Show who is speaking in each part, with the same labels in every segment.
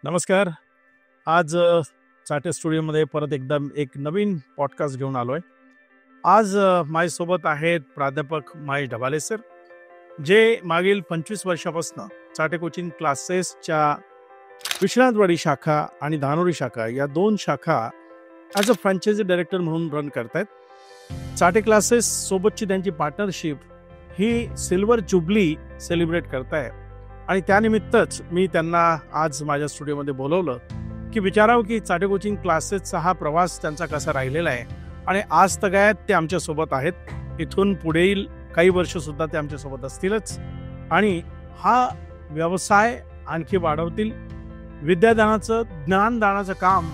Speaker 1: नमस्कार. आज चाटे स्टुडिओमध्ये परत एकदा एक नवीन पॉडकास्ट घेऊन आलो आहे. आज माझ्यासोबत आहेत प्राध्यापक महेश ढबाले सर, जे मागील 25 वर्षापासून चाटे कोचिंग क्लासेसच्या विश्वनाथवाडी शाखा आणि धानोरी शाखा या दोन शाखा ॲज अ फ्रँचायझी डायरेक्टर म्हणून रन करत आहेत. चाटे क्लासेस सोबतची त्यांची पार्टनरशिप ही सिल्वर जुबली सेलिब्रेट करत आहे आणि त्यानिमित्तच मी त्यांना आज माझ्या स्टुडिओमध्ये बोलवलं की विचारावं की चाटे कोचिंग क्लासेसचा हा प्रवास त्यांचा कसा राहिलेला आहे आणि आज तगायत ते आमच्यासोबत आहेत. इथून पुढील काही वर्षसुद्धा ते आमच्यासोबत असतीलच आणि हा व्यवसाय आणखी वाढवतील. विद्यादानाचं ज्ञानदानाचं काम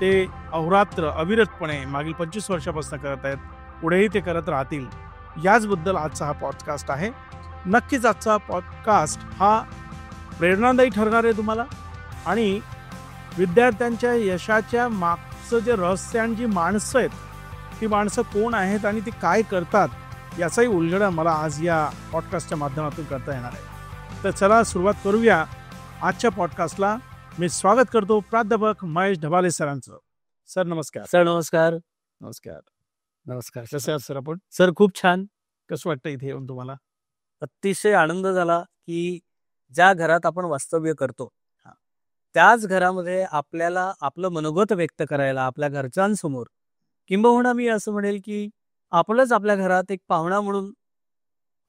Speaker 1: ते अहोरात्र अविरतपणे मागील 25 वर्षापासून करत आहेत. पुढेही ते करत राहतील. याचबद्दल आजचा हा पॉडकास्ट आहे. नक्कीच आजचा पॉडकास्ट हा प्रेरणादायी ठरणार आहे तुम्हाला आणि विद्यार्थ्यांच्या यशाच्या मागचं जे रहस्य आणि जी माणसं आहेत ती माणसं कोण आहेत आणि ती काय करतात याचाही उलगडा मला आज या पॉडकास्टच्या माध्यमातून करता येणार आहे. तर चला सुरुवात करूया आजच्या पॉडकास्टला. मी स्वागत करतो प्राध्यापक महेश ढबाले सरांचं. सर नमस्कार.
Speaker 2: सर नमस्कार.
Speaker 1: नमस्कार.
Speaker 2: नमस्कार.
Speaker 1: कसे आहात सर आपण?
Speaker 2: सर खूप छान.
Speaker 1: कसं वाटतं इथे येऊन तुम्हाला?
Speaker 2: अतिशय आनंद झाला की ज्या घरात आपण वास्तव्य करतो त्याच घरामध्ये आपल्याला आपलं मनोगत व्यक्त करायला आपल्या घरच्यांसमोर, किंबहुना मी असं म्हणेल की आपलंच आपल्या घरात एक पाहुणा म्हणून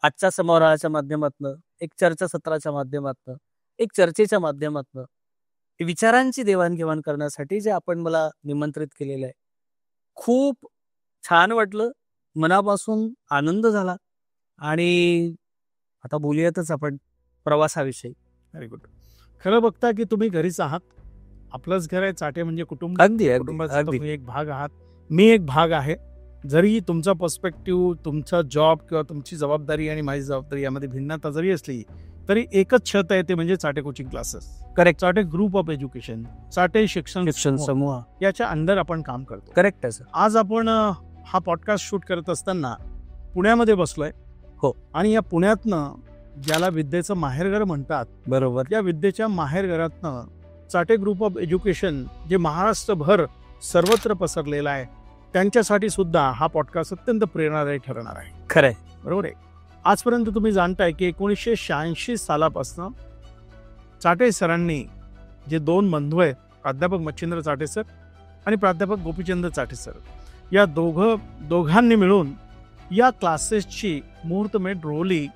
Speaker 2: आजच्या समारोहाच्या माध्यमातून, एक चर्चासत्राच्या माध्यमातून, एक चर्चेच्या माध्यमातून विचारांची देवाणघेवाण करण्यासाठी जे आपण मला निमंत्रित केलेलं आहे, खूप छान वाटलं. मनापासून आनंद झाला आणि आता बोलूयातच आपण प्रवासाविषयी.
Speaker 1: Very good. खरं बघता की तुम्ही घरीच आहात. आपलंच घर आहे. चाटे म्हणजे कुटुंब.
Speaker 2: अगदी
Speaker 1: कुटुंबाचा तुम्ही एक भाग आहात. मी एक भाग आहे. जरी तुमचा पर्स्पेक्टिव्ह, तुमचा जॉब किंवा तुमची जबाबदारी आणि माझी जबाबदारी यामध्ये भिन्नता जरी असली तरी एकच छत आहे, ते म्हणजे Chate coaching classes.
Speaker 2: Correct.
Speaker 1: Chate group of education, Chate शिक्षण
Speaker 2: समूह
Speaker 1: याच्या अंडर आपण काम करतो.
Speaker 2: करेक्ट आहे सर.
Speaker 1: आज आपण हा पॉडकास्ट शूट करत असताना पुण्यामध्ये बसलोय.
Speaker 2: हो.
Speaker 1: आणि या पुण्यातनं ज्याला विद्येचं माहेरघर म्हणतात,
Speaker 2: बरोबर,
Speaker 1: या विद्येच्या माहेरघरातनं चाटे ग्रुप ऑफ एज्युकेशन जे महाराष्ट्रभर सर्वत्र पसरलेला आहे, त्यांच्यासाठी सुद्धा हा पॉडकास्ट अत्यंत प्रेरणादायी ठरणार आहे.
Speaker 2: खरंय.
Speaker 1: बरोबर आहे. आजपर्यंत तुम्ही जाणताय की 1986 सालापासून चाटे सरांनी जे दोन बंधू आहेत, प्राध्यापक मच्छिंद्र चाटे सर आणि प्राध्यापक गोपीचंद चाटे सर, या दोघांनी मिळून या क्लासेसची मुहूर्तमेढ रोवली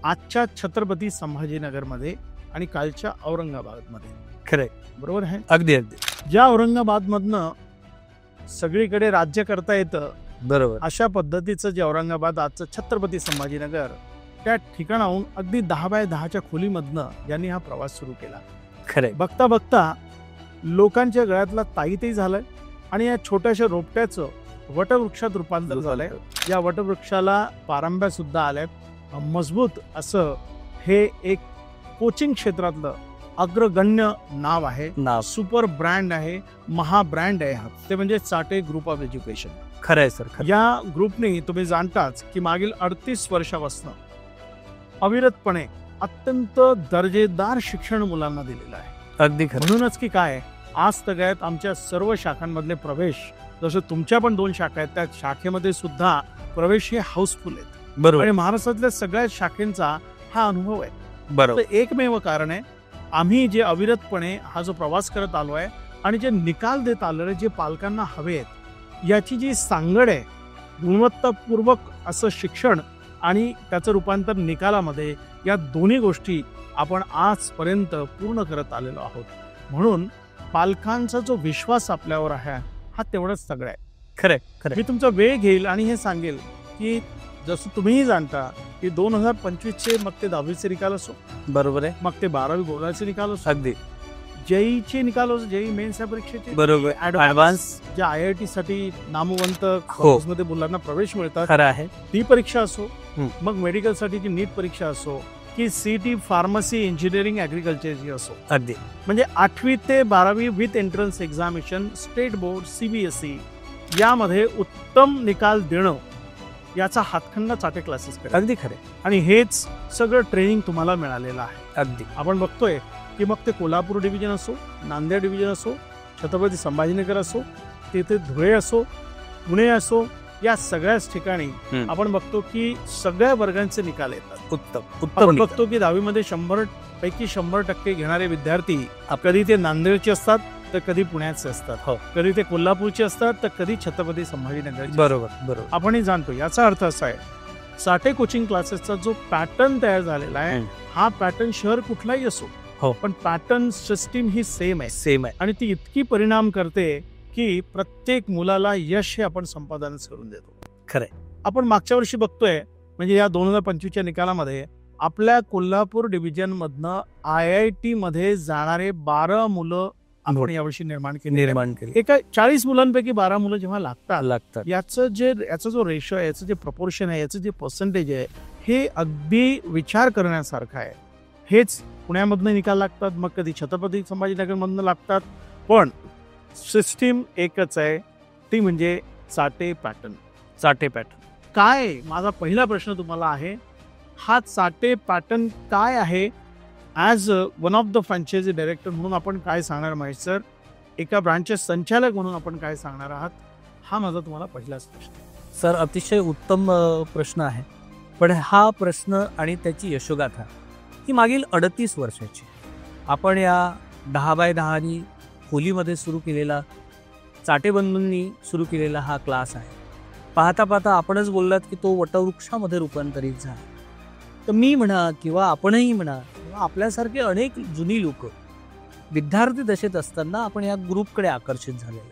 Speaker 1: आजच्या छत्रपती संभाजीनगरमध्ये आणि कालच्या औरंगाबादमध्ये.
Speaker 2: खरंय.
Speaker 1: बरोबर आहे.
Speaker 2: अगदी अगदी.
Speaker 1: ज्या औरंगाबादमधनं सगळीकडे राज्य करता येतं,
Speaker 2: बरोबर,
Speaker 1: अशा पद्धतीचं जे औरंगाबाद आजचं छत्रपती संभाजीनगर, त्या ठिकाणाहून अगदी 10 बाय 10च्या खोलीमधनं यांनी हा प्रवास सुरू केला.
Speaker 2: खरंय.
Speaker 1: बघता बघता लोकांच्या गळ्यातला ताईतही झालाय आणि या छोट्याशा रोपट्याचं वटवृक्षात रूपांतर झालंय. या वटवृक्षाला पारंब्या सुद्धा आल्यात. मजबूत असं हे एक कोचिंग क्षेत्रातलं अग्रगण्य नाव आहे. सुपर ब्रँड आहे, महाब्रँड आहे हा, ते म्हणजे चाटे ग्रुप ऑफ एज्युकेशन.
Speaker 2: खरंय सर.
Speaker 1: या ग्रुपने तुम्ही जाणताच की मागील 38 वर्षापासून अविरतपणे अत्यंत दर्जेदार शिक्षण मुलांना दिलेलं आहे.
Speaker 2: अगदी खरं.
Speaker 1: म्हणूनच की काय, आज तगायत आमच्या सर्व शाखांमधले प्रवेश, जसं तुमच्या पण 2 शाखा आहेत, त्या शाखेमध्ये सुद्धा प्रवेश हे हाऊसफुल आहेत.
Speaker 2: बरोबर.
Speaker 1: आणि महाराष्ट्रातल्या सगळ्या शाखेंचा हा अनुभव आहे.
Speaker 2: बरोबर.
Speaker 1: एकमेव कारण आहे, आम्ही जे अविरतपणे हा जो प्रवास करत आलो आहे आणि जे निकाल देत आलो आहे, जे पालकांना हवे आहेत, याची जी सांगड आहे, गुणवत्तापूर्वक असं शिक्षण आणि त्याचं रूपांतर निकालामध्ये, या दोन्ही गोष्टी आपण आजपर्यंत पूर्ण करत आलेलो आहोत. म्हणून पालकांचा जो विश्वास आपल्यावर आहे हा तेवढाच सगळा आहे.
Speaker 2: खरंय. खरंय.
Speaker 1: मी तुमचा वेळ घेईल आणि हे सांगेल की जसं तुम्हीही जाणता की 2025चे मग ते 10वीचे निकाल असो,
Speaker 2: बरोबर आहे,
Speaker 1: मग ते 12वी बोर्डाचे निकाल असो,
Speaker 2: अगदी
Speaker 1: जेईचे निकाल असो, जेई मेन्स या परीक्षेचे,
Speaker 2: बरोबर, ऍडव्हान्स
Speaker 1: ज्या IIT साठी नामवंत
Speaker 2: हो,
Speaker 1: कॉलेजमध्ये मुलांना प्रवेश मिळतात,
Speaker 2: खरं आहे,
Speaker 1: ती परीक्षा असो, मग मेडिकल साठीची नीट परीक्षा असो की CT फार्मसी, इंजिनिअरिंग, ऍग्रिकल्चरची असो,
Speaker 2: अगदी
Speaker 1: म्हणजे 8वी ते 12वी with entrance examination, state board, CBSE यामध्ये उत्तम निकाल देणं याचा हातखंडा चाटे क्लासेस करेल.
Speaker 2: अगदी खरे.
Speaker 1: आणि हेच सगळं ट्रेनिंग तुम्हाला मिळालेलं आहे.
Speaker 2: अगदी
Speaker 1: आपण बघतोय की मग ते कोल्हापूर डिव्हिजन असो, नांदेड डिव्हिजन असो, छत्रपती संभाजीनगर असो, तिथे धुळे असो, पुणे असो, या सगळ्याच ठिकाणी आपण बघतो की सगळ्या वर्गांचे निकाल येतात.
Speaker 2: उत्तम.
Speaker 1: आपण बघतो की 10वीमध्ये 100पैकी 100% घेणारे विद्यार्थी कधी ते नांदेडचे असतात तर कधी पुण्याचे असतात.
Speaker 2: हो.
Speaker 1: कधी ते कोल्हापूरचे असतात तर कधी छत्रपती संभाजीनगरचे.
Speaker 2: बरोबर.
Speaker 1: आपणही जाणतो. याचा अर्थ असा आहे, साठे कोचिंग क्लासेसचा जो पॅटर्न तयार झालेला आहे, हा पॅटर्न शहर कुठलाही असो,
Speaker 2: हो,
Speaker 1: पण पॅटर्न सिस्टीम ही सेम आहे. आणि ती इतकी परिणाम करते की प्रत्येक मुलाला यश हे आपण संपादन करून देतो.
Speaker 2: खरंय.
Speaker 1: आपण मागच्या वर्षी बघतोय म्हणजे या 2025च्या निकालामध्ये आपल्या कोल्हापूर डिव्हिजन मधनं IIT मध्ये जाणारे 12 मुलं आपण यावर्षी निर्माण केली. एका 40 मुलांपैकी 12 मुलं जेव्हा लागतात, याचा जो रेशो आहे, याचं जे प्रपोर्शन आहे, याचं जे पर्सेंटेज आहे, हे अगदी विचार करण्यासारखं आहे. हेच पुण्यामधनं निकाल लागतात, मग कधी छत्रपती संभाजीनगरमधनं लागतात, पण सिस्टीम एकच आहे, ती म्हणजे चाटे पॅटर्न. काय माझा पहिला प्रश्न तुम्हाला आहे, हा चाटे पॅटर्न काय आहे? As one of the franchise director म्हणून आपण काय सांगणार महेश सर? एका ब्रांचचे संचालक म्हणून आपण काय सांगणार आहात? हा माझा तुम्हाला पहिलाच प्रश्न.
Speaker 2: सर, अतिशय उत्तम प्रश्न आहे. पण हा प्रश्न आणि त्याची यशोगाथा ही मागील 38 वर्षाची. आपण या 10x10 खोलीमध्ये सुरू केलेला, चाटेबंधूंनी सुरू केलेला हा क्लास आहे. पाहता पाहता आपणच बोललात की तो वटवृक्षामध्ये रूपांतरित झाला. तर मी म्हणा किंवा आपणही म्हणा किंवा आपल्यासारखे अनेक जुनी लोक विद्यार्थी दशेत असताना आपण या ग्रुपकडे आकर्षित झालेलो.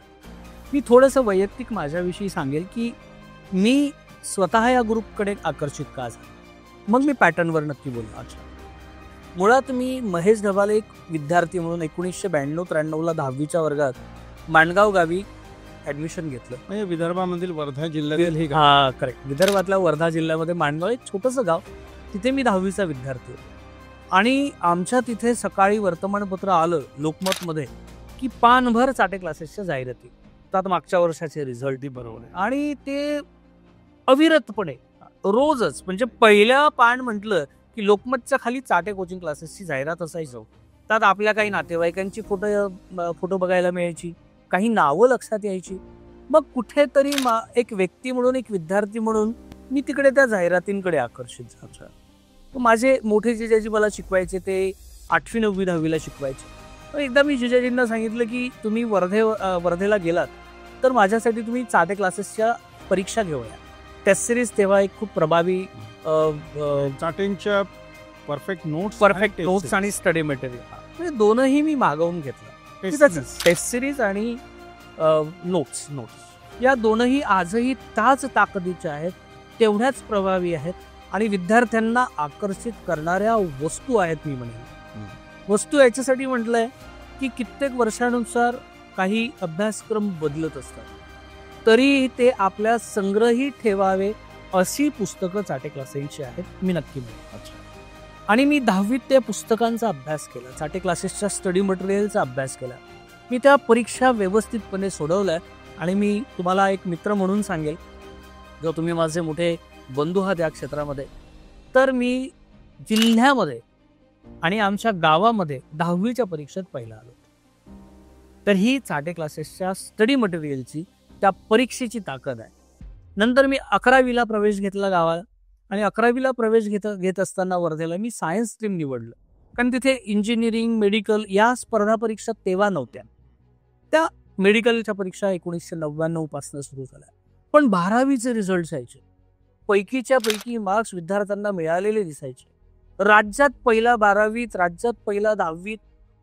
Speaker 2: मी थोडंसं वैयक्तिक माझ्याविषयी सांगेल की मी स्वतः या ग्रुपकडे आकर्षित का झालो, मग मी पॅटर्नवर नक्की बोललो. मुळात मी महेश ढबाले एक विद्यार्थी म्हणून 1992-93ला 10वीच्या वर्गात माणगाव गावी ॲडमिशन घेतलं.
Speaker 1: म्हणजे विदर्भामधील वर्धा जिल्ह्यातील
Speaker 2: करेक्ट. विदर्भातल्या वर्धा जिल्ह्यामध्ये माणगाव एक छोटंसं गाव, तिथे मी 10वीचा विद्यार्थी होतो. आणि आमच्या तिथे सकाळी वर्तमानपत्र आलं लोकमतमध्ये की पानभर चाटे क्लासेसच्या जाहिराती, त्यात मागच्या वर्षाचे रिझल्ट.
Speaker 1: बरोबर आहे.
Speaker 2: आणि ते अविरतपणे रोजच, म्हणजे पहिल्या पान म्हटलं की लोकमतच्या खाली चाटे कोचिंग क्लासेसची जाहिरात असायचं. त्यात आपल्या काही नातेवाईकांची फोटो बघायला मिळायची, काही नावं लक्षात यायची. मग कुठेतरी एक व्यक्ती म्हणून, एक विद्यार्थी म्हणून मी तिकडे त्या जाहिरातींकडे आकर्षित झालो. माझे मोठे जिजाजी मला शिकवायचे, ते 8वी 9वी 10वीला शिकवायचे. एकदा मी जिजाजींना सांगितलं की तुम्ही वर्धेला गेलात तर माझ्यासाठी तुम्ही चाटे क्लासेसच्या परीक्षा घेऊया. टेस्ट सिरीज तेव्हा एक खूप प्रभावी
Speaker 1: चाटेंच्या परफेक्ट नोट्स
Speaker 2: आणि स्टडी मटेरियल, म्हणजे दोनही मी मागवून घेतलं. टेस्ट सिरीज आणि नोट्स या दोनही आजही त्याच ताकदीच्या आहेत, तेवढ्याच प्रभावी आहेत आणि विद्यार्थ्यांना आकर्षित करणाऱ्या वस्तू आहेत. मी म्हणेन वस्तू याच्यासाठी म्हटलंय की कित्येक वर्षानुसार काही अभ्यासक्रम बदलत असतात, तरी ते आपल्या संग्रही ठेवावे अशी पुस्तकं चाटे क्लासेसची आहेत. मी नक्की म्हणेन. आणि मी 10वीत त्या पुस्तकांचा अभ्यास केला, चाटे क्लासेसच्या स्टडी मटेरियलचा अभ्यास केला. मी त्या परीक्षा व्यवस्थितपणे सोडवल्या. आणि मी तुम्हाला एक मित्र म्हणून सांगेल, जर तुम्ही माझे मोठे बंधू आहात या क्षेत्रामध्ये, तर मी जिल्ह्यामध्ये आणि आमच्या गावामध्ये 10वीच्या परीक्षेत पहिला आलो. तर ही चाटे क्लासेसच्या स्टडी मटेरियलची, त्या परीक्षेची ताकद आहे. नंतर मी 11वीला प्रवेश घेतला गावात. आणि 11वीला प्रवेश घेत असताना वर्धेला मी सायन्स स्ट्रीम निवडलं, कारण तिथे इंजिनिअरिंग, मेडिकल या स्पर्धा परीक्षा तेव्हा नव्हत्या. त्या मेडिकलच्या परीक्षा 1999 पासून सुरू झाल्या. पण 12वीचे रिझल्ट यायचे, पैकीच्या पैकी मार्क्स विद्यार्थ्यांना मिळालेले दिसायचे. राज्यात पहिला 12वीत, राज्यात पहिला 10वीत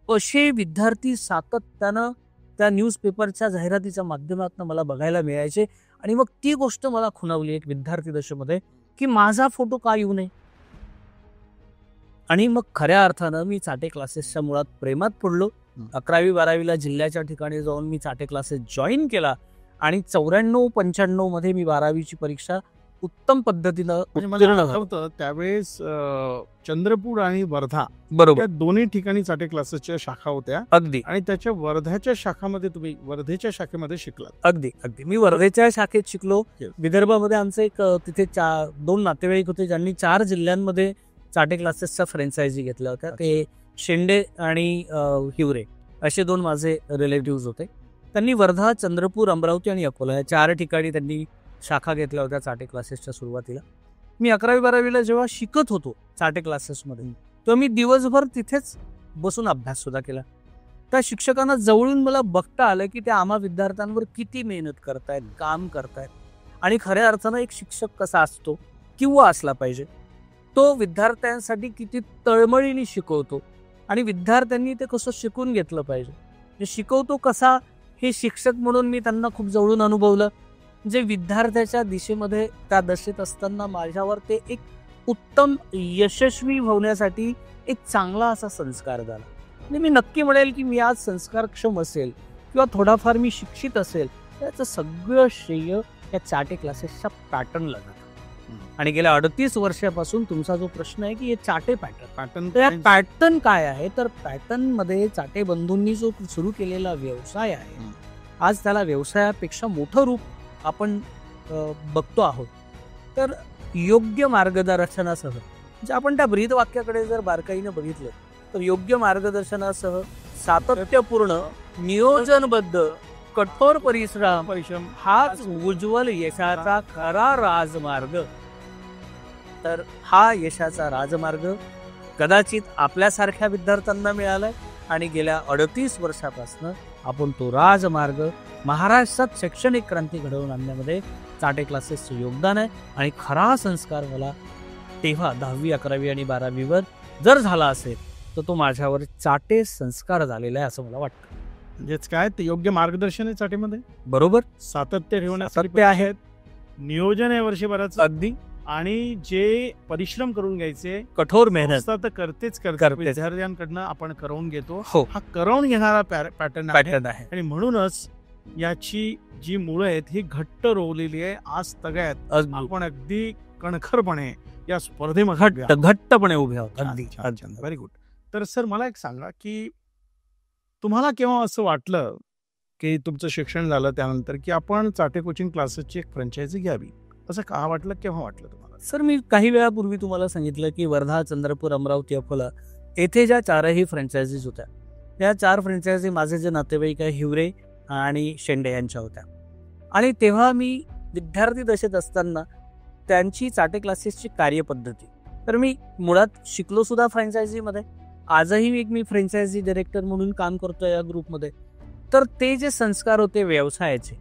Speaker 2: असे विद्यार्थी सातत्यानं त्या न्यूजपेपरच्या जाहिरातीच्या माध्यमातून मला बघायला मिळायचे. आणि मग ती गोष्ट मला खुणावली एक विद्यार्थी दशेमध्ये की माझा फोटो का येऊ नये. आणि मग खऱ्या अर्थानं मी चाटे क्लासेसच्या मुळात प्रेमात पडलो. 11वी 12वीला जिल्ह्याच्या ठिकाणी जाऊन मी चाटे क्लासेस जॉईन केला. आणि 94-95 मध्ये मी 12वीची परीक्षा उत्तम पद्धतीनं
Speaker 1: म्हणजे मला
Speaker 2: उत्तीर्ण झालो.
Speaker 1: आठवतं त्यावेळेस चंद्रपूर आणि वर्धा
Speaker 2: बरोबर,
Speaker 1: या दोन्ही ठिकाणी चाटे क्लासेसच्या शाखा होत्या
Speaker 2: अगदी
Speaker 1: आणि त्याच्या वर्ध्याच्या शाखामध्ये तुम्ही वर्धेच्या शाखेमध्ये शिकलात.
Speaker 2: अगदी अगदी मी वर्धेच्या शाखेत शिकलो.
Speaker 1: Yes.
Speaker 2: विदर्भामध्ये आमचं एक तिथे 2 नातेवाईक होते ज्यांनी 4 जिल्ह्यांमध्ये चाटे क्लासेसच्या फ्रँचायझी घेतल्या होत्या. ते शेंडे आणि हिवरे असे 2 माझे रिलेटिव्ह होते. त्यांनी वर्धा, चंद्रपूर, अमरावती आणि अकोला या 4 ठिकाणी त्यांनी शाखा घेतल्या होत्या चाटे क्लासेसच्या सुरुवातीला. मी 11वी-12वीला जेव्हा शिकत होतो चाटे क्लासेसमध्ये तेव्हा मी दिवसभर तिथेच बसून अभ्यास सुद्धा केला. त्या शिक्षकांना जवळून मला बघता आलं की ते आम्हा विद्यार्थ्यांवर किती मेहनत करतायत, काम करतायत आणि खऱ्या अर्थानं एक शिक्षक कसा असतो किंवा असला पाहिजे, तो विद्यार्थ्यांसाठी किती तळमळीने शिकवतो आणि विद्यार्थ्यांनी ते कसं शिकून घेतलं पाहिजे, जे शिकवतो कसा हे शिक्षक म्हणून मी त्यांना खूप जवळून अनुभवलं. जे विद्यार्थ्याच्या दिशेमध्ये त्या दशेत असताना माझ्यावर ते एक उत्तम यशस्वी होण्यासाठी एक चांगला असा संस्कार झाला. म्हणजे मी नक्की म्हणेल की मी आज संस्कारक्षम असेल किंवा थोडाफार मी शिक्षित असेल त्याचं सगळं श्रेय या चाटे क्लासेसच्या पॅटर्नला जातं. आणि गेल्या 38 वर्षापासून तुमचा जो प्रश्न आहे की हे चाटे पॅटर्न, तर या पॅटर्न काय आहे, तर पॅटर्न मध्ये चाटे बंधूंनी जो सुरू केलेला व्यवसाय आहे आज त्याला व्यवसायापेक्षा मोठं रूप आपण बघतो आहोत. तर योग्य मार्गदर्शनासह म्हणजे आपण त्या ब्रीद वाक्याकडे जर बारकाईनं बघितलं तर योग्य मार्गदर्शनासह सातत्यपूर्ण नियोजनबद्ध कठोर परिश्रम हाच उज्ज्वल यशाचा खरा राजमार्ग. तर हा यशाचा राजमार्ग कदाचित आपल्यासारख्या विद्यार्थ्यांना मिळालाय आणि गेल्या 38 वर्षापासून आपण तो राजमार्ग महाराष्ट्रात शैक्षणिक क्रांती घडवून आणण्यामध्ये चाटे क्लासेसचं योगदान आहे. आणि खरा संस्कार मला तेव्हा 10वी, 11वी आणि 12वीवर जर झाला असेल तर तो माझ्यावर चाटे संस्कार झालेला आहे असं मला वाटतं.
Speaker 1: म्हणजेच काय ते योग्य मार्गदर्शन आहे चाटेमध्ये,
Speaker 2: बरोबर,
Speaker 1: सातत्य ठेवण्यासाठी
Speaker 2: सत्य आहेत,
Speaker 1: नियोजन आहे वर्षभराचं
Speaker 2: अगदी
Speaker 1: आणि जे परिश्रम करून घ्यायचे
Speaker 2: कठोर मेहनत
Speaker 1: संस्था तर करतेच
Speaker 2: करतेच.
Speaker 1: विद्यार्थ्यांकडनं आपण करवून घेतो.
Speaker 2: हो
Speaker 1: हा करवून घेणारा पॅटर्न आहे
Speaker 2: पॅटर्न आहे.
Speaker 1: आणि म्हणूनच याची जी मुळं आहेत ही घट्ट रोवलेली आहे. आज तगायत आपण अगदी कणखरपणे या स्पर्धेमध्ये
Speaker 2: घट्टपणे उभे आहोत. अगदी
Speaker 1: व्हेरी गुड. तर सर मला एक सांगा की तुम्हाला केव्हा असं वाटलं की तुमचं शिक्षण झालं त्यानंतर की आपण चाटे कोचिंग क्लासेसची एक फ्रँचायझी घ्यावी, असं का वाटलं, केव्हा वाटलं तुम्हाला?
Speaker 2: सर मी काही वेळापूर्वी तुम्हाला सांगितलं की वर्धा, चंद्रपूर, अमरावती, अकोला येथे ज्या 4ही फ्रँचायझीज होत्या त्या 4 फ्रँचायझी माझे जे नातेवाईक आहे हिवरे आणि शेंडे यांच्या होत्या. आणि तेव्हा मी विद्यार्थी दशेत असताना त्यांची चाटे क्लासेसची कार्यपद्धती तर मी मुळात शिकलो सुद्धा फ्रँचायझीमध्ये. आजही मी फ्रँचायझी डायरेक्टर म्हणून काम करतो या ग्रुपमध्ये. तर ते जे संस्कार होते व्यवसायाचे,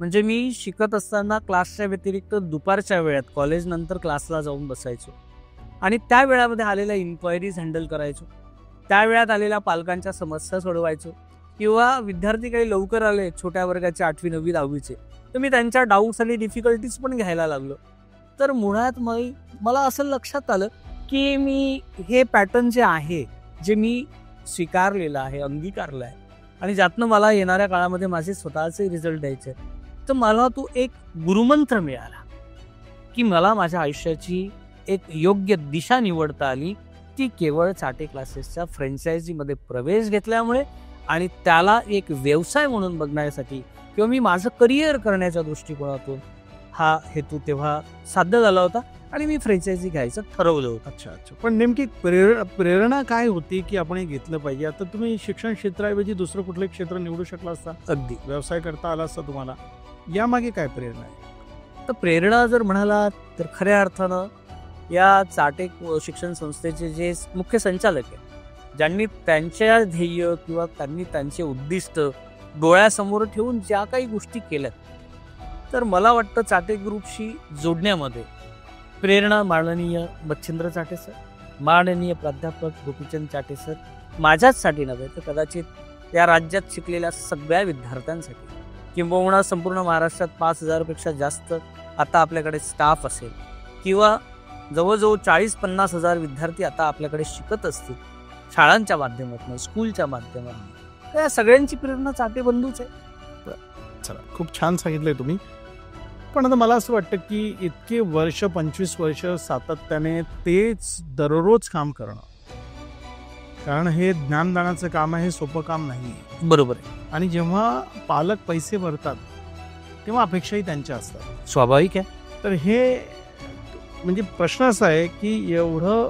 Speaker 2: म्हणजे मी शिकत असताना क्लासच्या व्यतिरिक्त दुपारच्या वेळात कॉलेज नंतर क्लासला जाऊन बसायचो आणि त्या वेळामध्ये आलेल्या इन्क्वायरीज हँडल करायचो, त्या वेळात आलेल्या पालकांच्या समस्या सोडवायचो किंवा विद्यार्थी काही लवकर आले छोट्या वर्गाचे 8वी, 9वी, 10वीचे तर मी त्यांच्या डाऊट्स आणि डिफिकल्टीज पण घ्यायला लागलो. तर मुळात मला असं लक्षात आलं की मी हे पॅटर्न जे आहे जे मी स्वीकारलेलं आहे, अंगीकारलं आहे आणि ज्यातनं मला येणाऱ्या काळामध्ये माझे स्वतःचे रिझल्ट द्यायचे, तर मला तो एक गुरुमंत्र मिळाला की मला माझ्या आयुष्याची एक योग्य दिशा निवडता आली ती केवळ चाटे क्लासेसच्या फ्रँचायझीमध्ये प्रवेश घेतल्यामुळे आणि त्याला एक व्यवसाय म्हणून बघण्यासाठी किंवा मी माझं करिअर करण्याच्या दृष्टिकोनातून हा हेतू तेव्हा साध्य झाला होता आणि मी फ्रँचायझी घ्यायचं ठरवलं होतं.
Speaker 1: अच्छा. पण नेमकी प्रेरणा काय होती की आपण हे घेतलं पाहिजे? आता तुम्ही शिक्षण क्षेत्राऐवजी दुसरं कुठलं क्षेत्र निवडू शकला असता,
Speaker 2: अगदी
Speaker 1: व्यवसाय करता आला असता तुम्हाला, यामागे काय प्रेरणा आहे?
Speaker 2: तर प्रेरणा जर म्हणाला तर खऱ्या अर्थानं या चाटे शिक्षण संस्थेचे जे मुख्य संचालक आहेत ज्यांनी त्यांच्या ध्येय किंवा त्यांनी त्यांचे उद्दिष्ट डोळ्यासमोर ठेवून ज्या काही गोष्टी केल्यात तर मला वाटतं चाटे ग्रुपशी जोडण्यामध्ये प्रेरणा माननीय मच्छिंद्र चाटे सर, माननीय प्राध्यापक गोपीचंद चाटे सर माझ्याचसाठी नव्हे तर कदाचित या राज्यात शिकलेल्या सगळ्या विद्यार्थ्यांसाठी किंबहुना संपूर्ण महाराष्ट्रात 5,000पेक्षा जास्त आता आपल्याकडे स्टाफ असेल किंवा जवळजवळ 40-50 हजार विद्यार्थी आता आपल्याकडे शिकत असतील शाळांच्या माध्यमातून, स्कूलच्या माध्यमातून, या सगळ्यांची प्रेरणा चाटे बंधूच आहे.
Speaker 1: चला, खूप छान सांगितलंय तुम्ही. पण आता मला असं वाटतं की इतके वर्ष 25 वर्ष सातत्याने तेच दररोज काम करणं, कारण हे ज्ञानदानाचं काम आहे, हे सोपं काम नाही.
Speaker 2: बरोबर आहे.
Speaker 1: आणि जेव्हा पालक पैसे भरतात तेव्हा अपेक्षाही त्यांच्या असतात.
Speaker 2: स्वाभाविक आहे.
Speaker 1: तर हे म्हणजे प्रश्न असा आहे की एवढं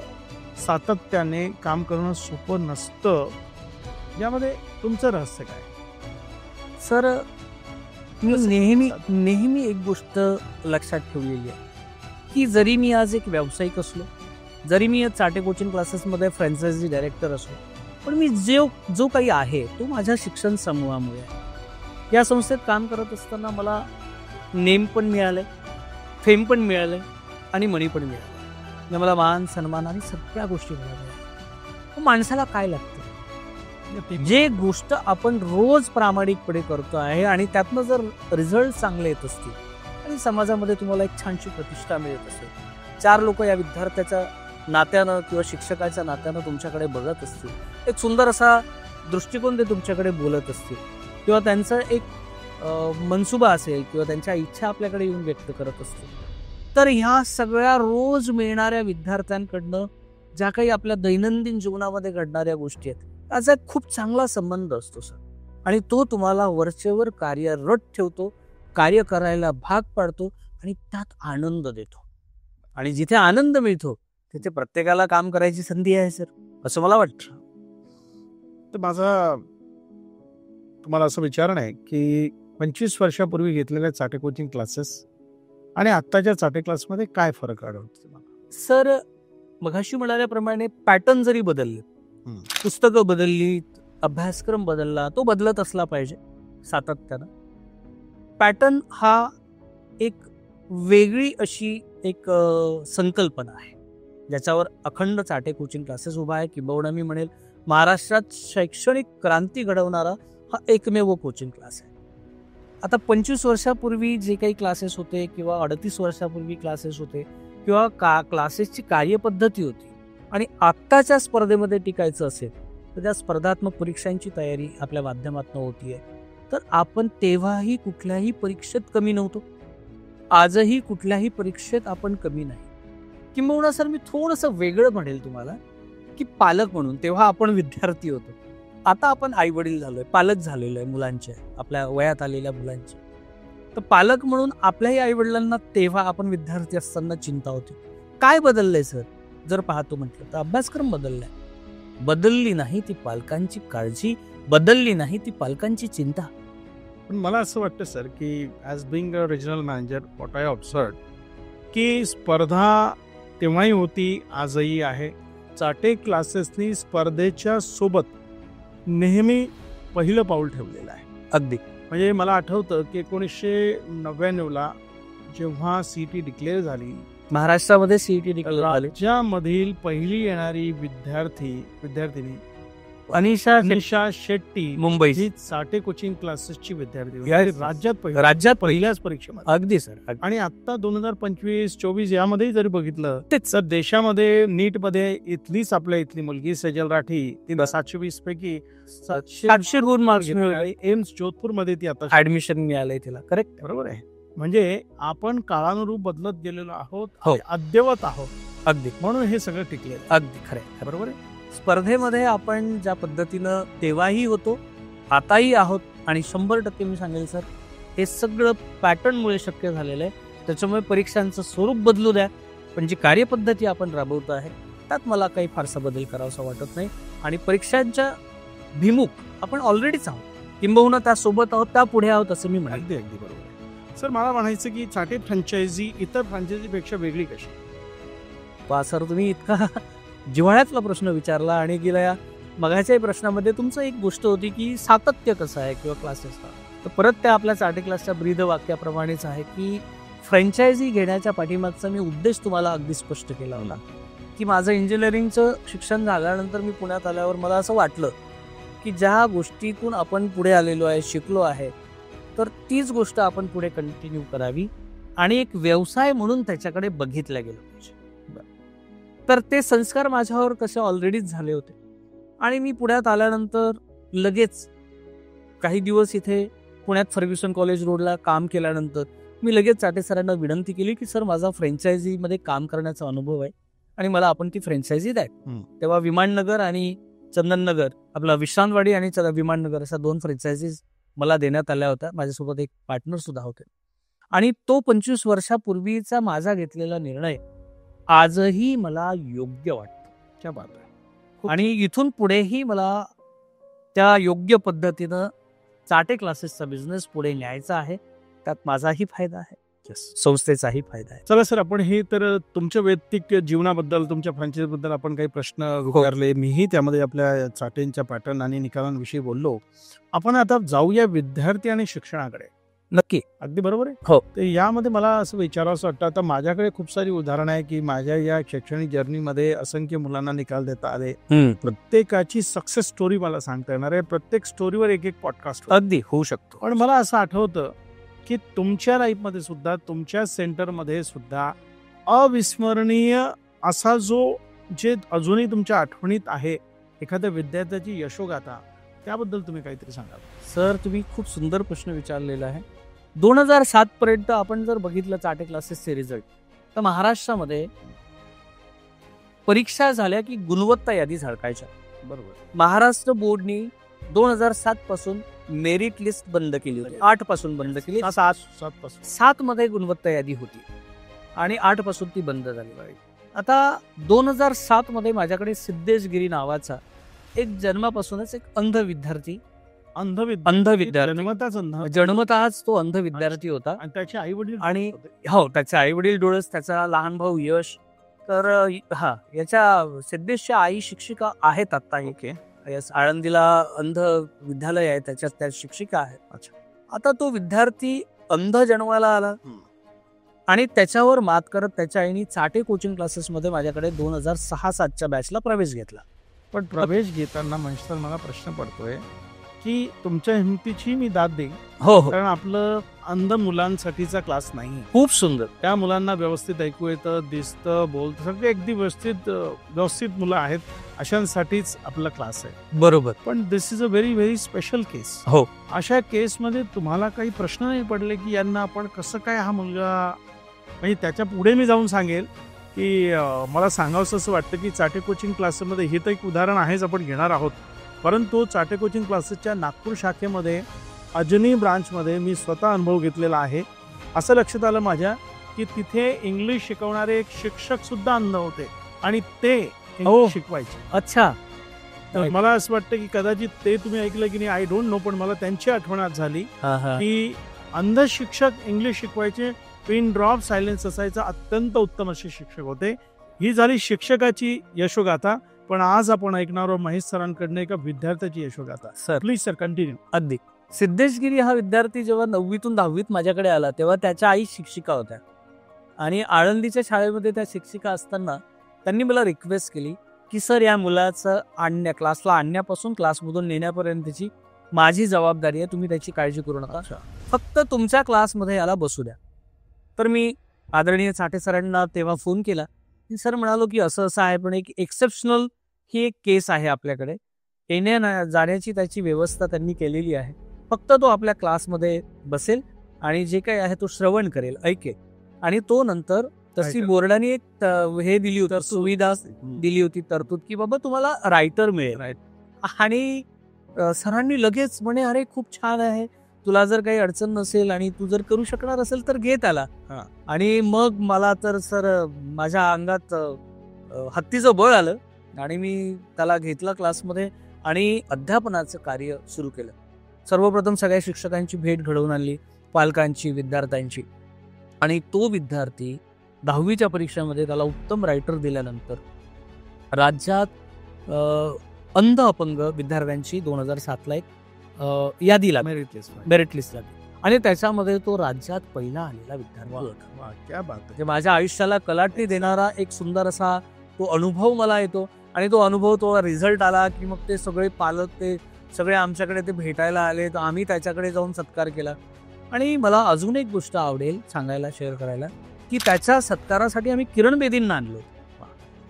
Speaker 1: सातत्याने काम करणं सोपं नसतं. यामध्ये तुमचं रहस्य काय?
Speaker 2: सर, मी नेहमी एक गोष्ट लक्षात ठेवलेली आहे की जरी मी आज एक व्यावसायिक असलो, जरी मी चाटे कोचिंग क्लासेसमध्ये फ्रँचायझी डायरेक्टर असलो, पण मी जो काही आहे तो माझ्या शिक्षण समूहामुळे आहे. या संस्थेत काम करत असताना मला नेम पण मिळाले, फेम पण मिळाले आणि मनी पण मिळाले. मला मान सन्मान आणि सगळ्या गोष्टी मिळाल्या. माणसाला काय लागतं? जे गोष्ट आपण रोज प्रामाणिकपणे करतो आहे आणि त्यातनं जर रिझल्ट चांगले येत असतील आणि समाजामध्ये तुम्हाला एक छानशी प्रतिष्ठा मिळत असेल, 4 लोक या विद्यार्थ्याच्या नात्यानं किंवा शिक्षकाच्या नात्यानं तुमच्याकडे बघत असतील, एक सुंदर असा दृष्टिकोन ते तुमच्याकडे बोलत असतील किंवा त्यांचा एक मनसुबा असेल किंवा त्यांच्या इच्छा आपल्याकडे येऊन व्यक्त करत असतील, तर ह्या सगळ्या रोज मिळणाऱ्या विद्यार्थ्यांकडनं ज्या काही आपल्या दैनंदिन जीवनामध्ये घडणाऱ्या गोष्टी आहेत त्याचा एक खूप चांगला संबंध असतो सर. आणि तो तुम्हाला वरचेवर कार्यरत ठेवतो, कार्य करायला भाग पाडतो आणि त्यात आनंद देतो. आणि जिथे आनंद मिळतो तिथे प्रत्येकाला काम करायची संधी आहे सर, असं मला वाटतं.
Speaker 1: तर माझा तुम्हाला असं विचारण आहे की 25 वर्षापूर्वी घेतलेल्या चाटे कोचिंग क्लासेस आणि आत्ताच्या चाटे क्लासमध्ये काय फरक आढळतो तुम्हाला?
Speaker 2: सर, मगाशी म्हणाल्याप्रमाणे पॅटर्न जरी बदलले, पुस्तकं बदलली, अभ्यासक्रम बदलला, तो बदलत असला पाहिजे सातत्यानं. पॅटर्न हा एक वेगळी अशी एक संकल्पना आहे ज्याच्यावर अखंड चाटे कोचिंग क्लासेस उभा आहे. किंबहुना मी म्हणेल महाराष्ट्रात शैक्षणिक क्रांती घडवणारा हा एकमेव कोचिंग क्लास आहे. आता 25 वर्षापूर्वी जे काही क्लासेस होते किंवा 38 वर्षापूर्वी क्लासेस होते किंवा क्लासेसची कार्यपद्धती होती आणि आत्ताच्या स्पर्धेमध्ये टिकायचं असेल तर त्या स्पर्धात्मक परीक्षांची तयारी आपल्या माध्यमातून होतीये. तर आपण तेव्हाही कुठल्याही परीक्षेत कमी नव्हतो, आजही कुठल्याही परीक्षेत आपण कमी नाही. किंबहुना सर, मी थोडंसं वेगळं म्हणेल तुम्हाला की पालक म्हणून तेव्हा आपण विद्यार्थी होतो, आता आपण आई वडील झालोय, पालक झालेलो आहे मुलांचे, आपल्या वयात आलेल्या मुलांचे. तर पालक म्हणून आपल्याही आई वडिलांना तेव्हा आपण विद्यार्थी असताना चिंता होती. काय बदललंय सर जर पाहतो म्हटलं तर अभ्यासक्रम बदललाय. बदलली नाही ती पालकांची काळजी, बदलली नाही ती पालकांची चिंता.
Speaker 1: पण मला असं वाटतं सर की as being a regional manager what I observe की स्पर्धा तेव्हाही होती, आजही आहे. चाटे क्लासेसनी स्पर्धेच्या सोबत नेहमी पहिलं पाऊल ठेवलेलं आहे.
Speaker 2: अगदी.
Speaker 1: म्हणजे मला आठवतं की 1999ला जेव्हा CET डिक्लेअर झाली,
Speaker 2: महाराष्ट्रामध्ये CET डिक्लेअर झाली,
Speaker 1: राज्यामधील पहिली येणारी विद्यार्थिनी
Speaker 2: अनिशा
Speaker 1: शेट्टी
Speaker 2: मुंबई
Speaker 1: ही चाटे कोचिंग क्लासेसची विद्यार्थी होती.
Speaker 2: राज्यात
Speaker 1: पहिल्याच परीक्षेमध्ये.
Speaker 2: अगदी सर. आणि
Speaker 1: आता 2025-24 यामध्ये जरी बघितलं तर देशामध्ये नीटमध्ये इथली मुलगी सेजल राठी, तिला 720 पैकी
Speaker 2: 700 गुण मार्क्स मिळाले.
Speaker 1: एम्स जोधपूर मध्ये ती आता
Speaker 2: ऍडमिशन मिळालंय तिला. करेक्ट,
Speaker 1: बरोबर आहे. म्हणजे आपण काळानुरूप बदलत गेलेलो आहोत,
Speaker 2: हो,
Speaker 1: अद्ययावत आहोत.
Speaker 2: अगदी.
Speaker 1: म्हणून हे सगळं टिकले.
Speaker 2: अगदी खरं, बरोबर आहे. स्पर्धेमध्ये आपण ज्या पद्धतीनं तेव्हाही होतो, आताही आहोत आणि 100% मी सांगेल सर, हे सगळं पॅटर्नमुळे शक्य झालेलं आहे. त्याच्यामुळे परीक्षांचं स्वरूप बदलू द्या, पण जी कार्यपद्धती आपण राबवतो आहे त्यात मला काही फारसा बदल करावासा वाटत नाही. आणि परीक्षांच्या भिमुख आपण ऑलरेडीच आहोत, किंबहुना त्यासोबत आहोत, त्या पुढे आहोत असं मी म्हणेन.
Speaker 1: अगदी अगदी बरोबर. सर, मला म्हणायचं की चाटे फ्रँचायझी इतर फ्रँचायझीपेक्षा वेगळी कशी?
Speaker 2: पहा सर, तुम्ही इतका जिव्हाळ्यातला प्रश्न विचारला आणि गेल्या मगाच्याही प्रश्नामध्ये तुमचं एक गोष्ट होती की सातत्य कसं आहे किंवा क्लासेसला. तर परत त्या आपल्या चाटे क्लासच्या ब्रीद वाक्याप्रमाणेच आहे की फ्रँचायझी घेण्याच्या पाठीमागचा मी उद्देश तुम्हाला अगदी स्पष्ट केला होता की माझं इंजिनिअरिंगचं शिक्षण झाल्यानंतर मी पुण्यात आल्यावर मला असं वाटलं की ज्या गोष्टीतून आपण पुढे आलेलो आहे, शिकलो आहे, तर तीच गोष्ट आपण पुढे कंटिन्यू करावी आणि एक व्यवसाय म्हणून त्याच्याकडे बघितलं गेलं पाहिजे. तर ते संस्कार माझ्यावर कसे ऑलरेडीच झाले होते आणि मी पुण्यात आल्यानंतर लगेच काही दिवस इथे पुण्यात फर्ग्युसन कॉलेज रोडला काम केल्यानंतर मी लगेच चाटे सरांना विनंती केली की सर माझा फ्रँचायझीमध्ये काम करण्याचा अनुभव आहे आणि मला आपण ती फ्रँचायझी द्या. तेव्हा विमाननगर आणि चंदननगर, आपला विश्रांतवाडी आणि विमाननगर अशा 2 फ्रँचायझीज मला देण्यात आल्या होत्या. माझ्यासोबत एक पार्टनर सुद्धा होते आणि तो 25 वर्षापूर्वीचा माझा घेतलेला निर्णय आजही मला योग्य वाटतो.
Speaker 1: क्या बात आहे.
Speaker 2: आणि इथून पुढेही मला त्या योग्य पद्धतीनं चाटे क्लासेसचा बिझनेस पुढे न्यायचा आहे. त्यात माझाही फायदा आहे, संस्थेचाही फायदा आहे.
Speaker 1: चला सर, आपण हे तर तुमच्या वैयक्तिक जीवनाबद्दल, तुमच्या फ्रँचायझीबद्दल आपण काही प्रश्न विचारले. मीही त्यामध्ये आपल्या चाटेंच्या पॅटर्न आणि निकालांविषयी बोललो. आपण आता जाऊया विद्यार्थी आणि शिक्षणाकडे.
Speaker 2: नक्की.
Speaker 1: अगदी बरोबर आहे.
Speaker 2: हो.
Speaker 1: तर यामध्ये मला असं विचारावंसं वाटतं, आता माझ्याकडे खूप सारी उदाहरणं आहे की माझ्या या शैक्षणिक जर्नीमध्ये असंख्य मुलांना निकाल देता आले. प्रत्येकाची सक्सेस स्टोरी मला सांगता येणार आहे. प्रत्येक स्टोरीवर एक पॉडकास्ट
Speaker 2: अगदी होऊ शकतो.
Speaker 1: पण मला असं आठवतं की तुमच्या लाईफमध्ये सुद्धा, तुमच्या सेंटरमध्ये सुद्धा अविस्मरणीय असा जे अजूनही तुमच्या आठवणीत आहे, एखाद्या विद्यार्थ्याची यशोगाथा, त्याबद्दल तुम्ही काहीतरी सांगा.
Speaker 2: सर, तुम्ही खूप सुंदर प्रश्न विचारलेला आहे. 2007 पर्यंत आपण जर बघितलं चाटे क्लासेसचे रिझल्ट, तर महाराष्ट्रामध्ये परीक्षा झाल्या की गुणवत्ता यादी झळकायच्या.
Speaker 1: बरोबर.
Speaker 2: महाराष्ट्र बोर्डनी 2007 पासून मेरिट लिस्ट बंद केली होती. 8 पासून बंद केली. 7 मध्ये गुणवत्ता यादी होती आणि 8 पासून ती बंद झाली. आता 2007 मध्ये माझ्याकडे सिद्धेश गिरी नावाचा एक जन्मापासूनच एक अंध विद्यार्थी जन्मतःच तो अंध विद्यार्थी होता.
Speaker 1: आणि त्याचे आई वडील,
Speaker 2: आणि हो, त्याचे आई वडील डोळस, त्याचा लहान भाऊ यश. तर याच्या सिद्धेशच्या आई शिक्षिका आहेत आता.
Speaker 1: ओके.
Speaker 2: आळंदीला अंध विद्यालय आहे, त्याच्यात त्या शिक्षिका आहेत.
Speaker 1: अच्छा.
Speaker 2: आता तो विद्यार्थी अंध जन्माला आला आणि त्याच्यावर मात करत त्याच्या आईने चाटे कोचिंग क्लासेसमध्ये माझ्याकडे 2006-07च्या बॅचला प्रवेश घेतला.
Speaker 1: पण प्रवेश घेताना म्हणजे मला प्रश्न पडतोय की तुमच्या हिमतीची मी दाद देईन.
Speaker 2: हो,
Speaker 1: कारण आपलं अंध मुलांसाठीचा क्लास नाही.
Speaker 2: खूप सुंदर.
Speaker 1: त्या मुलांना व्यवस्थित ऐकू येतं, दिसतं, बोलतं, सगळे अगदी व्यवस्थित मुलं आहेत, अशांसाठीच आपला क्लास आहे.
Speaker 2: बरोबर.
Speaker 1: पण this is a very very special case.
Speaker 2: हो.
Speaker 1: अशा केसमध्ये तुम्हाला काही प्रश्न नाही पडले की यांना आपण कसं काय, हा मुलगा, म्हणजे त्याच्या पुढे मी जाऊन सांगेल की मला सांगावंसं असं वाटतं की चाटे कोचिंग क्लासेसमध्ये हे तर एक उदाहरण आहेच, आपण घेणार आहोत. परंतु चाटे कोचिंग क्लासेसच्या नागपूर शाखेमध्ये अजनी ब्रांचमध्ये मी स्वतः अनुभव घेतलेला आहे. असं लक्षात आलं माझ्या की तिथे इंग्लिश शिकवणारे एक शिक्षक सुद्धा अंध होते आणि ते शिकवायचे.
Speaker 2: अच्छा.
Speaker 1: तर मला असं वाटतं की कदाचित ते तुम्ही ऐकलं की नाही, आय डोंट नो, पण मला त्यांची आठवण झाली की अंध शिक्षक इंग्लिश शिकवायचे, पिन ड्रॉप सायलेन्स असायचा, अत्यंत उत्तम असे शिक्षक होते. ही झाली शिक्षकाची यशोगाथा. पण आज आपण ऐकणार आहोत महेश सरांकडनं एका विद्यार्थ्याची यशोगाथा.
Speaker 2: Sir,
Speaker 1: please sir, continue.
Speaker 2: अगदी. सिद्धेश गिरी हा विद्यार्थी जेव्हा 9वीतून 10वीत माझ्याकडे आला तेव्हा त्याच्या आई शिक्षिका होत्या आणि आळंदीच्या शाळेमध्ये त्या शिक्षिका असताना त्यांनी मला रिक्वेस्ट केली की सर, या मुलाचं क्लासला आणण्यापासून क्लासमधून नेण्यापर्यंतची माझी जबाबदारी आहे, तुम्ही त्याची काळजी करू नका, फक्त तुमच्या क्लासमध्ये याला बसू द्या. तर मी आदरणीय चाटे सरांना तेव्हा फोन केला. सर म्हणालो की असं आहे, पण एक एक्सेप्शनल ही एक केस आहे आपल्याकडे, येण्या जाण्याची त्याची व्यवस्था त्यांनी केलेली आहे, फक्त तो आपल्या क्लासमध्ये बसेल आणि जे काही आहे तो श्रवण करेल, ऐकेल, आणि तो नंतर तशी बोर्डाने एक हे दिली होती, सुविधा दिली होती, तरतूद, की बाबा तुम्हाला रायटर मिळेल. आणि सरांनी लगेच म्हणे, अरे खूप छान आहे, तुला जर काही अडचण नसेल आणि तू जर करू शकणार असेल तर घे त्याला. आणि मग मला तर सर माझ्या अंगात हत्तीचं बळ आलं आणि मी त्याला घेतला क्लासमध्ये आणि अध्यापनाचं कार्य सुरू केलं. सर्वप्रथम सगळ्या शिक्षकांची भेट घडवून आणली, पालकांची, विद्यार्थ्यांची. आणि तो विद्यार्थी 10वीच्या परीक्षेमध्ये त्याला उत्तम रायटर दिल्यानंतर राज्यात अंध अपंग विद्यार्थ्यांची 2007ला एक यादी लागली, मेरिट लिस्ट लागली आणि त्याच्यामध्ये तो राज्यात पहिला आलेला विद्यार्थी होता.
Speaker 1: क्या बात आहे.
Speaker 2: माझ्या आयुष्याला कलाटणी देणारा एक सुंदर असा तो अनुभव मला येतो. आणि तो अनुभव, तो रिझल्ट आला की मग ते सगळे पालक, ते सगळे आमच्याकडे ते भेटायला आले, तर आम्ही त्याच्याकडे जाऊन सत्कार केला. आणि मला अजून एक गोष्ट आवडेल सांगायला, शेअर करायला, की त्याच्या सत्कारासाठी आम्ही किरण बेदींना आणलो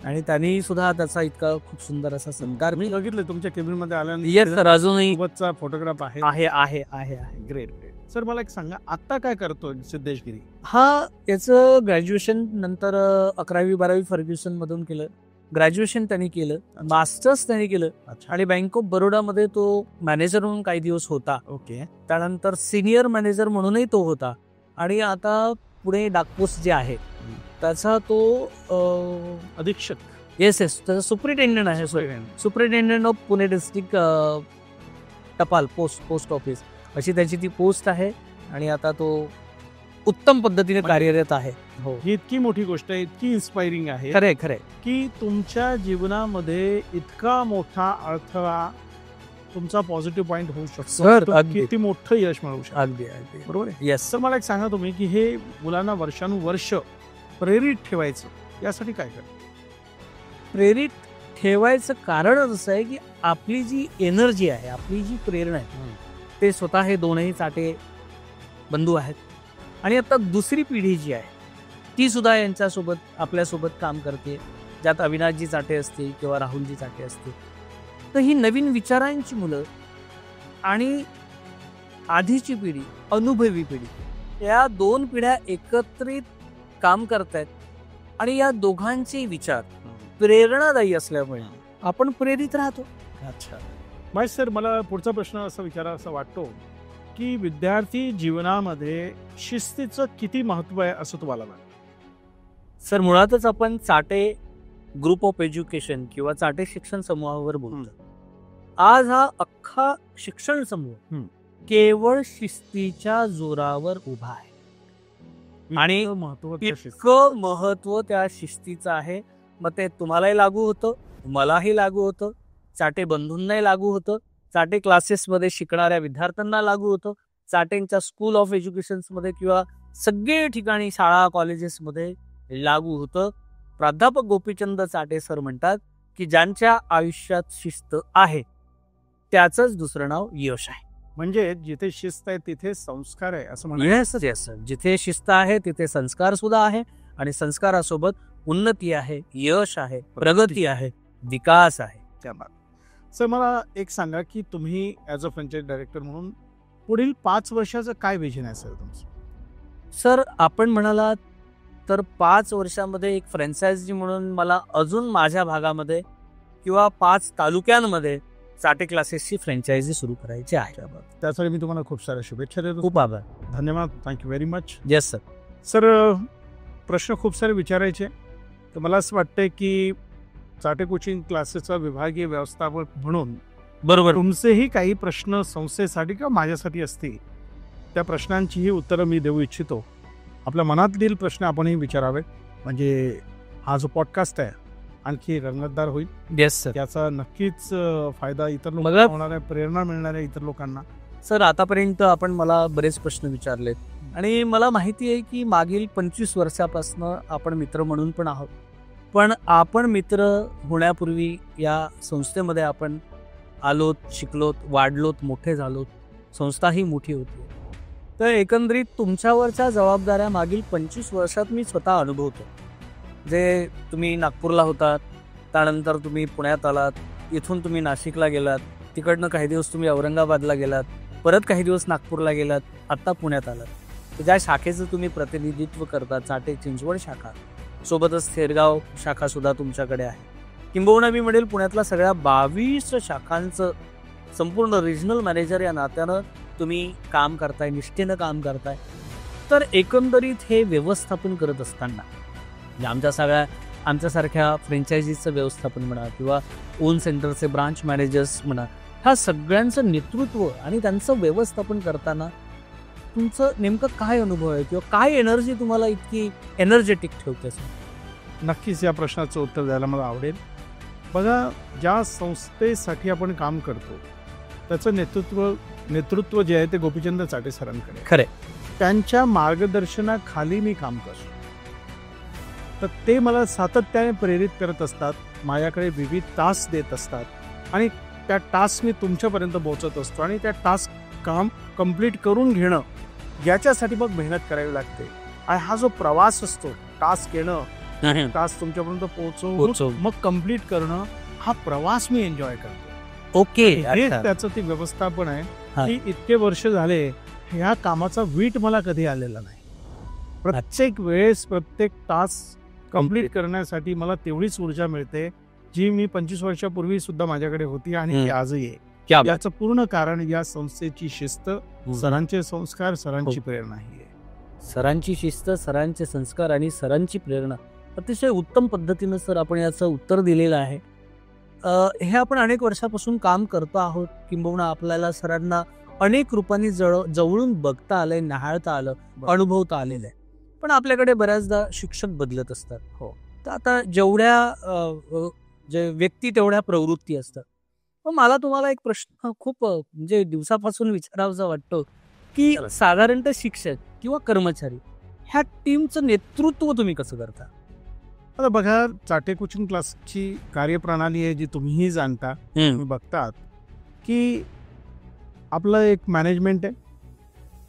Speaker 2: आणि त्यांनी सुद्धा त्याचा इतका खूप सुंदर असा सत्कार.
Speaker 1: मी बघितलं तुमच्या केबिनमध्ये आल्यानंतर.
Speaker 2: येस सर, अजूनही
Speaker 1: सोबतचा फोटोग्राफ आहे.
Speaker 2: आहे आहे आहे आहे
Speaker 1: ग्रेट. सर मला एक सांगा, आता काय करतोय सिद्धेश गिरी?
Speaker 2: हा याचं ग्रॅज्युएशन नंतर 11वी-12वी फर्ग्युसन मधून केलं. ग्रॅज्युएशन त्यांनी केलं, मास्टर्स त्यांनी केलं
Speaker 1: अच्छा.
Speaker 2: आणि बँक ऑफ बरोडामध्ये तो मॅनेजर म्हणून काही दिवस होता.
Speaker 1: ओके.
Speaker 2: त्यानंतर सिनियर मॅनेजर म्हणूनही तो होता आणि आता पुणे डाकपोस्ट जे आहे त्याचा तो
Speaker 1: अधीक्षक.
Speaker 2: येस त्याचा सुपरिटेंडंट आहे. सुपरिटेंडंट ऑफ पुणे डिस्ट्रिक्ट टपाल पोस्ट ऑफिस अशी त्याची ती पोस्ट आहे आणि आता तो उत्तम पद्धतीने कार्यरत आहे.
Speaker 1: हो, ही इतकी मोठी गोष्ट आहे, इतकी इन्स्पायरिंग आहे
Speaker 2: खरंय
Speaker 1: की तुमच्या जीवनामध्ये इतका मोठा अडथळा तुमचा पॉझिटिव्ह पॉइंट होऊ शकतो.
Speaker 2: सर, अगदी.
Speaker 1: किती मोठं यश मिळवू शकतो.
Speaker 2: अगदी
Speaker 1: बरोबर आहे.
Speaker 2: येस.
Speaker 1: तर मला एक सांगा तुम्ही की हे मुलांना वर्षानुवर्ष प्रेरित ठेवायचं, यासाठी काय करा?
Speaker 2: प्रेरित ठेवायचं कारणच असं आहे की आपली जी एनर्जी आहे, आपली जी प्रेरणा आहे, ते स्वतः हे दोनही चाटे बंधू आहेत आणि आता दुसरी पिढी जी आहे ती सुद्धा यांच्यासोबत आपल्यासोबत काम करते, ज्यात अविनाशजी चाटे असतील किंवा राहुलजी चाटे असतील. तर ही नवीन विचारांची मुलं आणि आधीची पिढी, अनुभवी पिढी, या दोन पिढ्या एकत्रित काम करतायत आणि या दोघांचे विचार प्रेरणादायी असल्यामुळे आपण प्रेरित राहतो.
Speaker 1: अच्छा महेश सर, मला पुढचा प्रश्न असा विचारा असं वाटतो की विद्यार्थी जीवनामध्ये शिस्तीचं किती महत्व आहे असं तुम्हाला वाटतं?
Speaker 2: सर, मुळातच आपण चाटे ग्रुप ऑफ एज्युकेशन किंवा चाटे शिक्षण समूहावर बोलतो. आज हा अख्खा शिक्षण समूह केवळ शिस्तीच्या जोरावर उभा आहे आणि इतकं महत्व त्या शिस्तीचं आहे. मग ते तुम्हालाही लागू होतं, मलाही लागू होतं, चाटे बंधूंनाही लागू होतं, चाटे क्लासेसमध्ये शिकणाऱ्या विद्यार्थ्यांना लागू होतं, चाटेंच्या स्कूल ऑफ एज्युकेशन्समध्ये किंवा सगळे ठिकाणी शाळा कॉलेजेसमध्ये लागू होतं. प्राध्यापक गोपीचंद चाटे सर म्हणतात की ज्यांच्या आयुष्यात शिस्त आहे त्याचंच दुसरं नाव यश आहे.
Speaker 1: म्हणजे जिथे शिस्त आहे तिथे संस्कार आहे असं म्हणायचं.
Speaker 2: येस. जिथे शिस्त आहे तिथे संस्कार सुद्धा आहे आणि संस्कारासोबत उन्नती आहे, यश आहे, प्रगती आहे, विकास आहे.
Speaker 1: त्या बात सर, मला एक सांगा की तुम्ही ॲज अ फ्रँचायझी डायरेक्टर म्हणून पुढील 5 वर्षाचं काय विजन आहे सर तुमचं?
Speaker 2: सर, आपण म्हणालात तर 5 वर्षामध्ये एक फ्रँचायझी म्हणून मला अजून माझ्या भागामध्ये किंवा 5 तालुक्यांमध्ये चाटे क्लासेसची फ्रँचायझी सुरू करायची आहे.
Speaker 1: त्यासाठी मी तुम्हाला खूप साऱ्या शुभेच्छा देतो.
Speaker 2: खूप आभार.
Speaker 1: धन्यवाद. Thank you very much.
Speaker 2: Yes sir.
Speaker 1: Sir, प्रश्न खूप सारे विचारायचे, तर मला असं वाटतंय की चाटे कोचिंग क्लासेसचा विभागीय व्यवस्थापक म्हणून
Speaker 2: बरोबर
Speaker 1: तुमचेही काही प्रश्न संस्थेसाठी किंवा माझ्यासाठी असतील, त्या प्रश्नांचीही उत्तरं मी देऊ इच्छितो. आपल्या मनातील प्रश्न आपणही विचारावेत, म्हणजे हा जो पॉडकास्ट आहे आणखी रंगतदार होईल.
Speaker 2: Yes sir.
Speaker 1: त्याचा नक्कीच फायदा इतर लोकांना होणार आहे, प्रेरणा मिळणार आहे इतर लोकांना.
Speaker 2: सर, आतापर्यंत आपण मला बरेच प्रश्न विचारलेत आणि मला माहिती आहे की मागील 25 वर्षापासून आपण मित्र म्हणून पण आहोत, पण आपण मित्र होण्यापूर्वी या संस्थेमध्ये आपण आलोत, शिकलोत, वाढलोत, मोठे झालोत, संस्थाही मोठी होती. तर एकंदरीत तुमच्यावरच्या जबाबदाऱ्या मागील 25 वर्षात मी स्वतः अनुभवतो. जे तुम्ही नागपूरला होतात, त्यानंतर तुम्ही पुण्यात आलात, इथून तुम्ही नाशिकला गेलात, तिकडनं काही दिवस तुम्ही औरंगाबादला गेलात, परत काही दिवस नागपूरला गेलात, आत्ता पुण्यात आलात. तर ज्या शाखेचं तुम्ही प्रतिनिधित्व करता, चाटे चिंचवड शाखा, सोबतच थेरगाव शाखा सुद्धा तुमच्याकडे आहे. किंबहुना मी म्हणेल पुण्यातल्या सगळ्या 22 शाखांचं संपूर्ण रिजनल मॅनेजर या नात्यानं तुम्ही काम करताय, निष्ठेनं काम करताय. तर एकंदरीत हे व्यवस्थापन करत असताना आमच्यासारख्या फ्रँचायझीचं व्यवस्थापन म्हणा किंवा ओन सेंटरचे ब्रांच मॅनेजर्स म्हणा, ह्या सगळ्यांचं नेतृत्व आणि त्यांचं व्यवस्थापन करताना तुमचं नेमकं काय अनुभव आहे किंवा काय एनर्जी तुम्हाला इतकी एनर्जेटिक ठेवते?
Speaker 1: नक्कीच या प्रश्नाचं उत्तर द्यायला मला आवडेल. बघा, ज्या संस्थेसाठी आपण काम करतो त्याचं नेतृत्व जे आहे ते गोपीचंद चाटे सरांकडे.
Speaker 2: खरे.
Speaker 1: त्यांच्या मार्गदर्शनाखाली मी काम करतो, तर ते मला सातत्याने प्रेरित करत असतात, माझ्याकडे विविध टास्क देत असतात आणि त्या टास्क मी तुमच्यापर्यंत पोहोचत असतो आणि त्या टास्क काम कंप्लीट करून घेणं याच्यासाठी मग मेहनत करावी लागते. आणि हा जो प्रवास असतो, टास्क येणं, टास्क तुमच्यापर्यंत पोहोचवून मग कंप्लीट करणं, हा प्रवास मी एन्जॉय करतो.
Speaker 2: ओके.
Speaker 1: हे त्याचं ते व्यवस्थापन आहे की इतके वर्ष झाले ह्या कामाचा वीट मला कधी आलेला नाही. प्रत्येक वेळेस प्रत्येक टास्क कंप्लीट करण्यासाठी मला तेवढीच ऊर्जा मिळते जी मी 25 वर्षापूर्वी सुद्धा माझ्याकडे होती आणि ती आजही आहे. याचं पूर्ण कारण या संस्थेची शिस्त, सरांचे संस्कार, सरांची प्रेरणा ही आहे.
Speaker 2: सरांची शिस्त, सरांचे संस्कार आणि सरांची प्रेरणा, अतिशय उत्तम पद्धतीनं सर आपण याचं उत्तर दिलेलं आहे. हे आपण अनेक वर्षापासून काम करतो आहोत, किंबहुना आपल्याला सरांना अनेक रूपांनी जवळून बघता आलंय, न्याहाळता आलं, अनुभवता आलेलं आहे. पण आपल्याकडे बऱ्याचदा शिक्षक बदलत असतात.
Speaker 1: हो.
Speaker 2: तर आता जेवढ्या जे व्यक्ती तेवढ्या प्रवृत्ती असतात. पण मला तुम्हाला एक प्रश्न खूप म्हणजे दिवसापासून विचारावासा वाटतो की साधारणतः शिक्षक किंवा कर्मचारी ह्या टीमचं नेतृत्व तुम्ही कसं करता?
Speaker 1: आता बघा, चाटे कोचिंग क्लासची कार्यप्रणाली आहे जी तुम्हीही जाणता, तुम्ही बघतात की आपलं एक मॅनेजमेंट आहे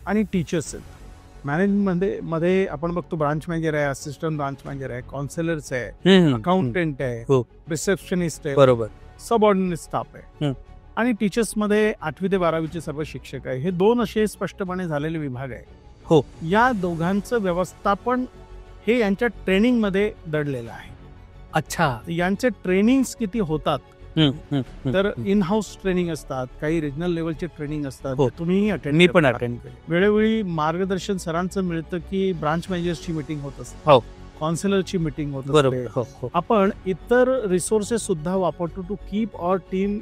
Speaker 1: आणि टीचर्स आहेत. मॅनेजमेंटमध्ये आपण बघतो ब्रांच मॅनेजर आहे, असिस्टंट ब्रांच मॅनेजर आहे, काउन्सिलर्स आहे, अकाउंटंट आहे, रिसेप्शनिस्ट आहे,
Speaker 2: बरोबर,
Speaker 1: सबऑर्डिनेट स्टाफ आहे आणि टीचर्समध्ये 8वी ते 12वीचे सर्व शिक्षक आहे. हे 2 असे स्पष्टपणे झालेले विभाग आहे.
Speaker 2: हो.
Speaker 1: या दोघांचं व्यवस्थापन हे यांच्या ट्रेनिंगमध्ये दडलेलं आहे.
Speaker 2: अच्छा.
Speaker 1: यांचे ट्रेनिंग्स किती होतात तर इन हाऊस ट्रेनिंग असतात, काही रिजनल लेवलचे ट्रेनिंग असतात, तुम्ही
Speaker 2: मी पण अटेंड केले.
Speaker 1: वेळोवेळी मार्गदर्शन सरांचं मिळतं की ब्रांच मॅनेजर्सची मीटिंग होत असते, काउन्सिलरची मीटिंग होत असते. आपण इतर रिसोर्सेस सुद्धा वापरतो to keep our team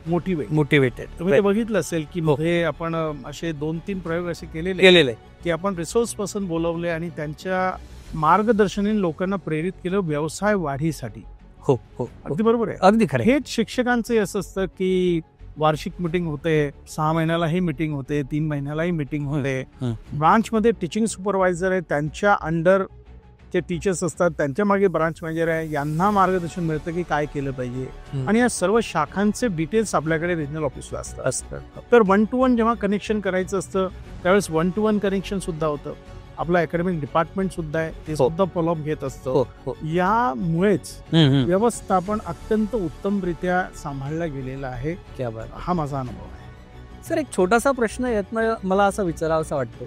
Speaker 1: motivated. तुम्ही ते बघितलं असेल की मध्ये आपण असे 2-3 प्रयोग असे केलेले की आपण रिसोर्स पर्सन बोलवले आणि त्यांच्या मार्गदर्शनाने लोकांना प्रेरित केलं व्यवसाय वाढीसाठी.
Speaker 2: हो हो,
Speaker 1: अगदी बरोबर आहे,
Speaker 2: अगदी खरं.
Speaker 1: हेच शिक्षकांचं असं असतं की वार्षिक मीटिंग होते, 6 महिन्यालाही मीटिंग होते, 3 महिन्यालाही मीटिंग होते. ब्रांचमध्ये टीचिंग सुपरवायझर आहे, त्यांच्या अंडर जे टीचर्स असतात, त्यांच्या मागे ब्रांच मॅनेजर आहे, यांना मार्गदर्शन मिळतं की काय केलं पाहिजे आणि या सर्व शाखांचे डिटेल्स आपल्याकडे रिजनल ऑफिसला असतात. तर 1 to 1 जेव्हा कनेक्शन करायचं असतं त्यावेळेस 1 to 1 कनेक्शन सुद्धा होतं. आपलं अकॅडमिक डिपार्टमेंट सुद्धा आहे, ते सुद्धा फॉलोअप घेत असतं. यामुळेच व्यवस्थापन अत्यंत उत्तमरित्या सांभाळला गेलेला आहे. हा माझा अनुभव आहे.
Speaker 2: सर, एक छोटासा प्रश्न यातनं मला असा विचारावासा वाटतो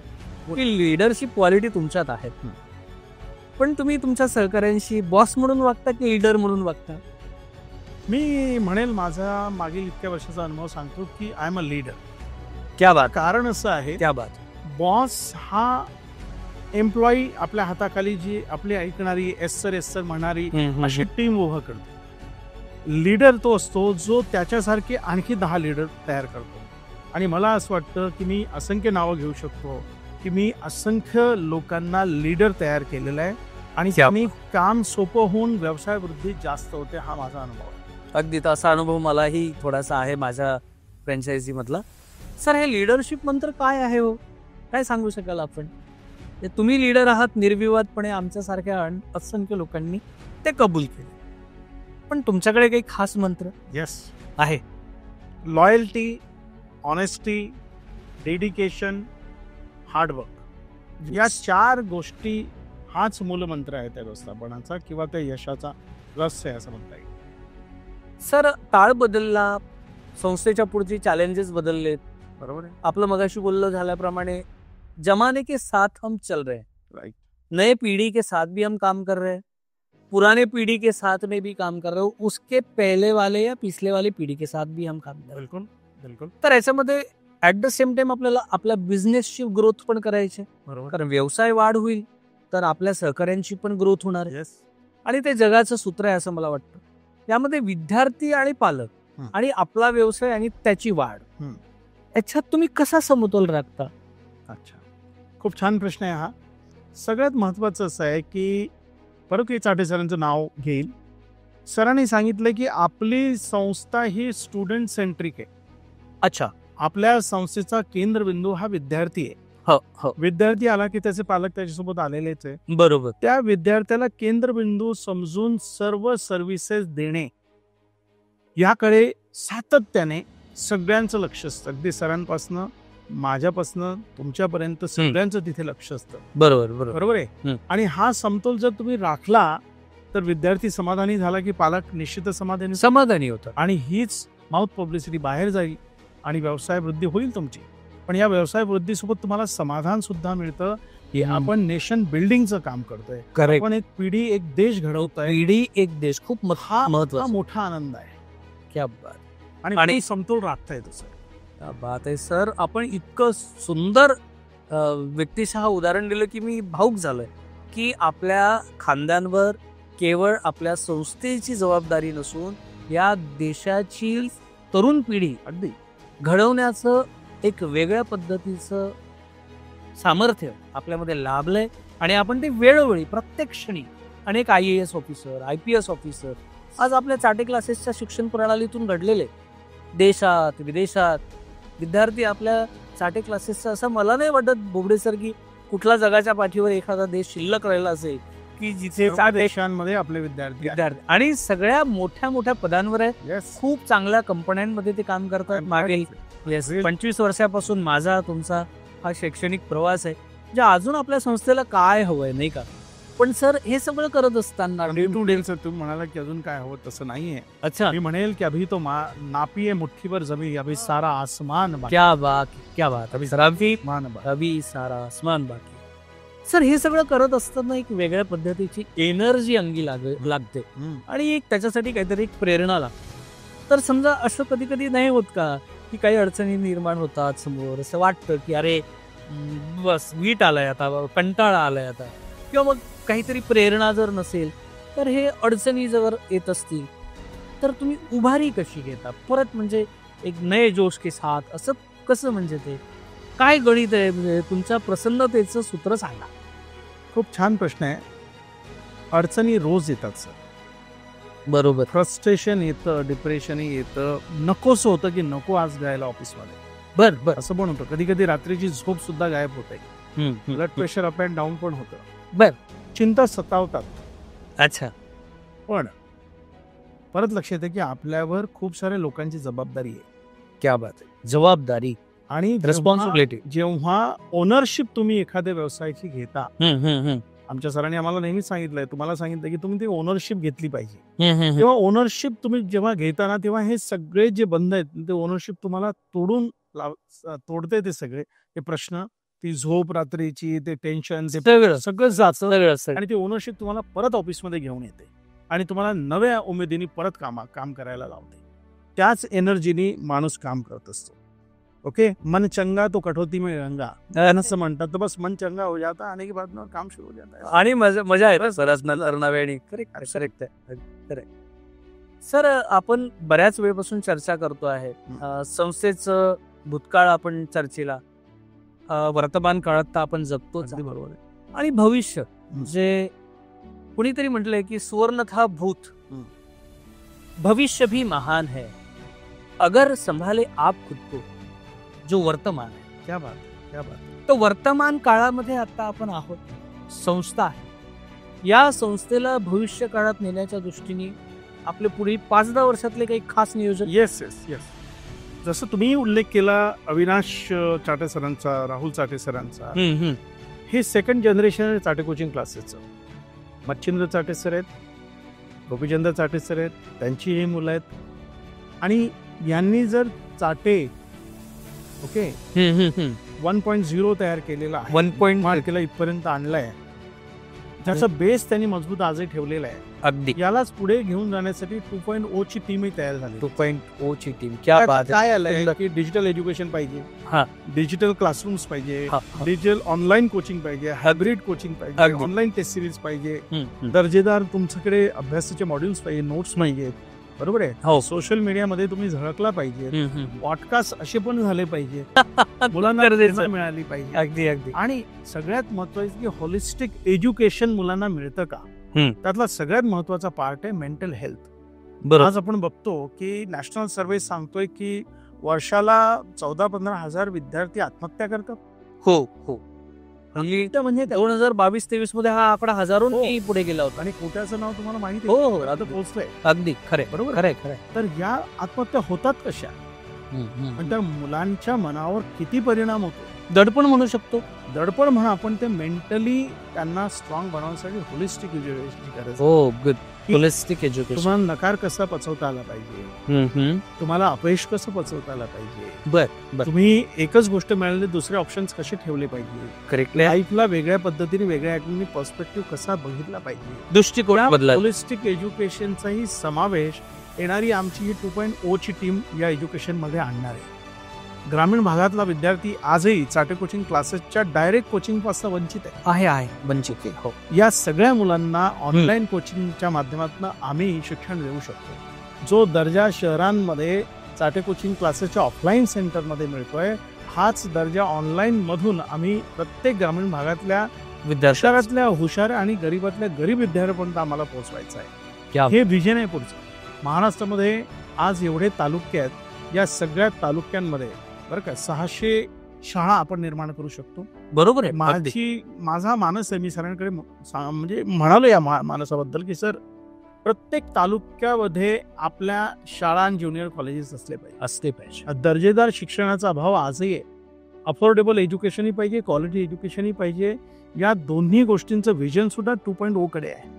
Speaker 2: की लिडरशिप क्वालिटी तुमच्यात आहेत, पण तुम्ही तुमच्या सहकाऱ्यांशी बॉस म्हणून वागता की लीडर म्हणून वागता?
Speaker 1: मी म्हणेल माझा मागील इतक्या वर्षाचा अनुभव सांगतो की आय एम अ लीडर.
Speaker 2: क्या बात.
Speaker 1: कारण असं आहे,
Speaker 2: क्या बात.
Speaker 1: बॉस हा एम्प्लॉई आपल्या हाताखाली जी आपली ऐकणारी एस सर म्हणणारी अशी टीम उभं करतो. लीडर तो असतो जो त्याच्यासारखे आणखी 10 लीडर तयार करतो. आणि मला असं वाटतं की मी असंख्य नावं घेऊ शकतो की मी असंख्य लोकांना लीडर तयार केलेला आहे आणि त्यांनी काम सोपं होऊन व्यवसाय वृद्धी जास्त होते. हा माझा अनुभव आहे.
Speaker 2: अगदी तसा अनुभव मलाही थोडासा आहे माझ्या फ्रँचायझी मधला. सर, हे लीडरशिप मंत्र काय आहे हो? काय सांगू शकाल आपण? तुम्ही लीडर आहात, निर्विवादपणे आमच्यासारख्या असंख्य लोकांनी ते कबूल केले, पण तुमच्याकडे काही खास मंत्र?
Speaker 1: येस
Speaker 2: आहे.
Speaker 1: लॉयल्टी, ऑनेस्टी, डेडिकेशन, हार्डवर्क, या 4 गोष्टी हाच मूलमंत्र आहे त्या व्यवस्थापनाचा किंवा त्या यशाचा रहस्य आहे असं म्हणता येईल.
Speaker 2: सर, काळ बदलला, संस्थेच्या पुढची चॅलेंजेस बदललेत,
Speaker 1: बरोबर आहे.
Speaker 2: आपलं मगाशी बोललं झाल्याप्रमाणे जमाने के साथ हम चल रहे हैं.
Speaker 1: राइट.
Speaker 2: नए पीढ़ी के साथ भी हम काम कर रहे हैं, पुराने पीढ़ी के साथ में भी काम कर रहे हो, उसके पहले वाले या पिछले वाली पीढ़ी के साथ भी हम काम कर रहे हैं.
Speaker 1: बिलकुल बिलकुल.
Speaker 2: तर याच्यामध्ये ऍट द सेम टाइम आपल्याला आपल्या बिझनेसची ग्रोथ पण करायची,
Speaker 1: बरोबर.
Speaker 2: कारण व्यवसाय वाढ होईल तर आपल्या सहकार्यांची पण ग्रोथ होणार आहे.
Speaker 1: येस.
Speaker 2: आणि ते जगाचं सूत्र आहे असं मला वाटतं. यामध्ये विद्यार्थी आणि पालक आणि आपला व्यवसाय आणि त्याची वाढ, याच्यात तुम्ही कसा समतोल राखता?
Speaker 1: अच्छा, खूप छान प्रश्न आहे हा. सगळ्यात महत्त्वाचं असं आहे की परत चाटे सरांचं नाव घेईल. सरांनी सांगितलं की आपली संस्था ही स्टुडंट सेंट्रिक आहे.
Speaker 2: अच्छा.
Speaker 1: आपल्या संस्थेचा केंद्रबिंदू हा विद्यार्थी आहे. विद्यार्थी आला की त्याचे पालक त्याच्यासोबत आलेलेच आहे.
Speaker 2: बरोबर.
Speaker 1: त्या विद्यार्थ्याला केंद्रबिंदू समजून सर्व सर्व्हिसेस देणे याकडे सातत्याने सगळ्यांचं लक्ष असतं. अगदी सरांपासनं, माझ्यापासनं, तुमच्यापर्यंत सगळ्यांचं तिथे लक्ष असतं.
Speaker 2: बरोबर
Speaker 1: बरोबर आहे. आणि हा समतोल जर तुम्ही राखला तर विद्यार्थी समाधानी झाला की पालक निश्चितच समाधानी
Speaker 2: होतं
Speaker 1: आणि हीच माउथ पब्लिसिटी बाहेर जाईल आणि व्यवसाय वृद्धी होईल तुमची. पण या व्यवसाय वृद्धीसोबत तुम्हाला समाधान सुद्धा मिळतं की आपण नेशन बिल्डिंगचं काम करतोय.
Speaker 2: करेक्ट.
Speaker 1: आपण एक पिढी, एक देश घडवतोय.
Speaker 2: पिढी एक देश खूप
Speaker 1: हा
Speaker 2: महत्वाचा.
Speaker 1: मोठा आनंद आहे
Speaker 2: क्या बात.
Speaker 1: आणि समतोल राखता येतो सर.
Speaker 2: क्या बात आहे सर. आपण इतकं सुंदर व्यक्तिशः उदाहरण दिलं की मी भाऊक झालोय की आपल्या खांद्यांवर केवळ आपल्या संस्थेची जबाबदारी नसून या देशाची तरुण पिढी
Speaker 1: अगदी
Speaker 2: घडवण्याचं एक वेगळ्या पद्धतीचं सामर्थ्य आपल्यामध्ये लाभलंय आणि आपण ते वेळोवेळी प्रत्येक क्षणी अनेक IAS ऑफिसर, IPS ऑफिसर आज आपल्या चाटे क्लासेसच्या शिक्षण प्रणालीतून घडलेले देशात विदेशात विद्यार्थी आपल्या चाटे क्लासेसचा असं मला नाही वाटत बोबडे सर की कुठला जगाच्या पाठीवर एखादा देश शिल्लक राहिला असेल की जिथे
Speaker 1: त्या देशांमध्ये आपले विद्यार्थी
Speaker 2: आणि सगळ्या मोठ्या मोठ्या पदांवर आहे.
Speaker 1: Yes.
Speaker 2: खूप चांगल्या कंपन्यांमध्ये ते काम करतात. मागील 25 वर्षापासून माझा तुमचा हा शैक्षणिक प्रवास आहे जे अजून आपल्या संस्थेला काय हवंय नाही का. पण सर हे सगळं करत असताना
Speaker 1: तुम्ही म्हणाला की अजून काय हवं तसं नाहीये.
Speaker 2: अच्छा
Speaker 1: मी म्हणेल की अभी तो नापिये मुठ्ठीवर जमी अभी सारा आसमान बाकी.
Speaker 2: क्या बात क्या बात.
Speaker 1: मान बाकी.
Speaker 2: अभी सारा आसमान बाकी. सर हे सगळं करत असताना एक वेगळ्या पद्धतीची एनर्जी अंगी लागते आणि एक त्याच्यासाठी काहीतरी एक प्रेरणा लागते. तर समजा असं कधी कधी नाही होत का की काही अडचणी निर्माण होतात समोर, असं वाटतं की अरे बस वीट आलाय आता, कंटाळा आलाय आता, किंवा मग काहीतरी प्रेरणा जर नसेल तर हे अडचणी जर येत असतील तर तुम्ही उभारी कशी घेता परत, म्हणजे एक नये जोश के साथ असं कसं, म्हणजे ते काय गणित आहे, म्हणजे तुमच्या प्रसन्नतेचं सूत्र सांगा.
Speaker 1: खूप छान प्रश्न आहे. अडचणी रोज येतात सर.
Speaker 2: बरोबर.
Speaker 1: फ्रस्ट्रेशन येतं, डिप्रेशनही येतं, नकोसं होतं की नको आज जायला ऑफिसमध्ये.
Speaker 2: बर
Speaker 1: असं पण होतं. कधी कधी रात्रीची झोप सुद्धा गायब होते. Blood pressure up and down पण होतं.
Speaker 2: बर.
Speaker 1: चिंता सतावतात.
Speaker 2: अच्छा.
Speaker 1: पण परत लक्ष येतं की आपल्यावर खूप साऱ्या लोकांची जबाबदारी आहे.
Speaker 2: क्या बात आहे. जबाबदारी
Speaker 1: आणि
Speaker 2: रिस्पॉन्सिबिलिटी.
Speaker 1: जेव्हा ओनरशिप तुम्ही एखाद्या व्यवसायाची घेता, आमच्या सरांनी आम्हाला नेहमीच सांगितलंय, तुम्हाला सांगितलं की तुम्ही ती ओनरशिप घेतली पाहिजे. तेव्हा ओनरशिप तुम्ही जेव्हा घेताना तेव्हा हे सगळे जे बंध आहेत ते ओनरशिप तुम्हाला तोडते. ते सगळे ते प्रश्न, ती झोप रात्रीची, ते टेन्शन, सगळं जातं आणि ती ओनरशिप तुम्हाला परत ऑफिसमध्ये घेऊन येते आणि तुम्हाला नव्या उमेदीने परत काम करायला लावते. त्याच एनर्जीनी माणूस काम करत असतो. ओके. मन चंगा तो कठोती में रंगा असं म्हणतात. तर बस मन चंगा हो जाता आणि बाद में काम सुरू हो जाता है
Speaker 2: आणि मजा आहे सरस नव्याने. करेक्ट. सर आपण बऱ्याच वेळपासून चर्चा करतो आहे संस्थेचं भूतकाळ आपण चर्चेला, वर्तमान काळात तर आपण जगतो.
Speaker 1: बरोबर आहे.
Speaker 2: आणि भविष्य जे कुणीतरी म्हटलंय की सुवर्ण था भूत, भविष्य भी महान है अगर संभाले आप खुद को. जो वर्तमान आहे.
Speaker 1: क्या बात, क्या बात.
Speaker 2: तो वर्तमान काळामध्ये आता आपण आहोत. संस्था आहे. या संस्थेला भविष्य काळात नेण्याच्या दृष्टीने आपले पुढील 5-10 वर्षातले काही खास नियोजन.
Speaker 1: येस. जसं तुम्ही उल्लेख केला अविनाश चाटे सरांचा, राहुल चाटे सरांचा, हे सेकंड जनरेशन चाटे कोचिंग क्लासेसचं. मच्छिंद्र चाटे सर आहेत, गोपीचंद्र चाटे सर आहेत, त्यांची ही मुलं आहेत आणि यांनी जर चाटे 1.0 तयार केलेला आहे, 1.0 केला इथपर्यंत आणलाय, त्याचा बेस त्यांनी मजबूत आजही ठेवलेला आहे.
Speaker 2: अगदी.
Speaker 1: यालाच पुढे घेऊन जाण्यासाठी 2.0 ची टीमही तयार झाली.
Speaker 2: 2.0 ची टीम. क्या बात.
Speaker 1: काय आलंय की डिजिटल एज्युकेशन पाहिजे, डिजिटल क्लासरूम्स पाहिजे, डिजिटल ऑनलाईन कोचिंग पाहिजे, हायब्रिड कोचिंग पाहिजे, ऑनलाईन टेस्ट सिरीज पाहिजे, दर्जेदार तुमच्याकडे अभ्यासाचे मॉड्यूल्स पाहिजे, नोट्स पाहिजे. बरोबर आहे.
Speaker 2: हो.
Speaker 1: सोशल मीडियामध्ये तुम्ही झळकला पाहिजे, पॉडकास्ट असे पण झाले पाहिजे, मुलांना मिळाली पाहिजे.
Speaker 2: अगदी.
Speaker 1: आणि सगळ्यात महत्वाचं की होलिस्टिक एज्युकेशन मुलांना मिळतं का, त्यातला सगळ्यात महत्वाचा पार्ट आहे मेंटल हेल्थ. आज आपण बघतो की नॅशनल सर्व्हे सांगतोय की वर्षाला 14-15 हजार विद्यार्थी आत्महत्या करतात.
Speaker 2: हो. म्हणजे 2022-23 मध्ये हा आकडा हजारो पुढे गेला होता.
Speaker 1: आणि कोट्याचं नाव तुम्हाला माहिती
Speaker 2: हो
Speaker 1: आता पोहोचलंय.
Speaker 2: अगदी खरे. बरोबर. खरे.
Speaker 1: तर या आत्महत्या होतात कशा, पण त्या मुलांच्या मनावर किती परिणाम होतो.
Speaker 2: दडपण म्हणू शकतो.
Speaker 1: दडपण म्हणा, पण ते मेंटली त्यांना स्ट्रॉंग बनवण्यासाठी होलिस्टिक एज्युकेशनची गरज.
Speaker 2: हो. गुड. Holistic education.
Speaker 1: तुम्हाला नकार कसा पचवता आला पाहिजे, तुम्हाला अपयश कसं पचवता आला पाहिजे,
Speaker 2: बर
Speaker 1: तुम्ही एकच गोष्ट मिळाली दुसरे ऑप्शन्स कसे ठेवले पाहिजे,
Speaker 2: करेक्ट.
Speaker 1: लाईफला वेगळ्या पद्धतीने वेगळ्या पर्स्पेक्टिव्ह कसा बघितला पाहिजे,
Speaker 2: दृष्टिकोन बदला.
Speaker 1: होलिस्टिक एज्युकेशनचाही समावेश येणारी आमची ही 2.0 ची टीम या एज्युकेशन मध्ये आणणार आहे. ग्रामीण भागातला विद्यार्थी आजही चाटे कोचिंग क्लासेसच्या डायरेक्ट कोचिंग पासून वंचित
Speaker 2: आहे वंचित. हो,
Speaker 1: या सगळ्या मुलांना ऑनलाईन कोचिंगच्या माध्यमातून आम्ही शिक्षण देऊ शकतो. जो दर्जा शहरांमध्ये चाटे कोचिंग क्लासेसच्या ऑफलाईन सेंटरमध्ये मिळतोय, हाच दर्जा ऑनलाईन मधून आम्ही प्रत्येक ग्रामीण भागातल्या विद्यार्थ्यातल्या हुशार आणि गरीबातल्या गरीब विद्यार्थ्यांपर्यंत आम्हाला पोहोचवायचं आहे. हे विजन आहे पुढचं. महाराष्ट्रामध्ये आज एवढे तालुके आहेत, या सगळ्या तालुक्यांमध्ये बरं का 600 शाळा आपण निर्माण करू शकतो.
Speaker 2: बरोबर आहे.
Speaker 1: माझा मानस आहे, मी सरांकडे म्हणजे म्हणालो या मानसाबद्दल की सर, प्रत्येक तालुक्यामध्ये आपल्या शाळा आणि ज्युनियर कॉलेजेस असले पाहिजे. दर्जेदार शिक्षणाचा अभाव आजही आहे. अफोर्डेबल एज्युकेशनही पाहिजे, क्वालिटी एज्युकेशनही पाहिजे. या दोन्ही गोष्टींचं विजन सुद्धा 2.0 कडे आहे.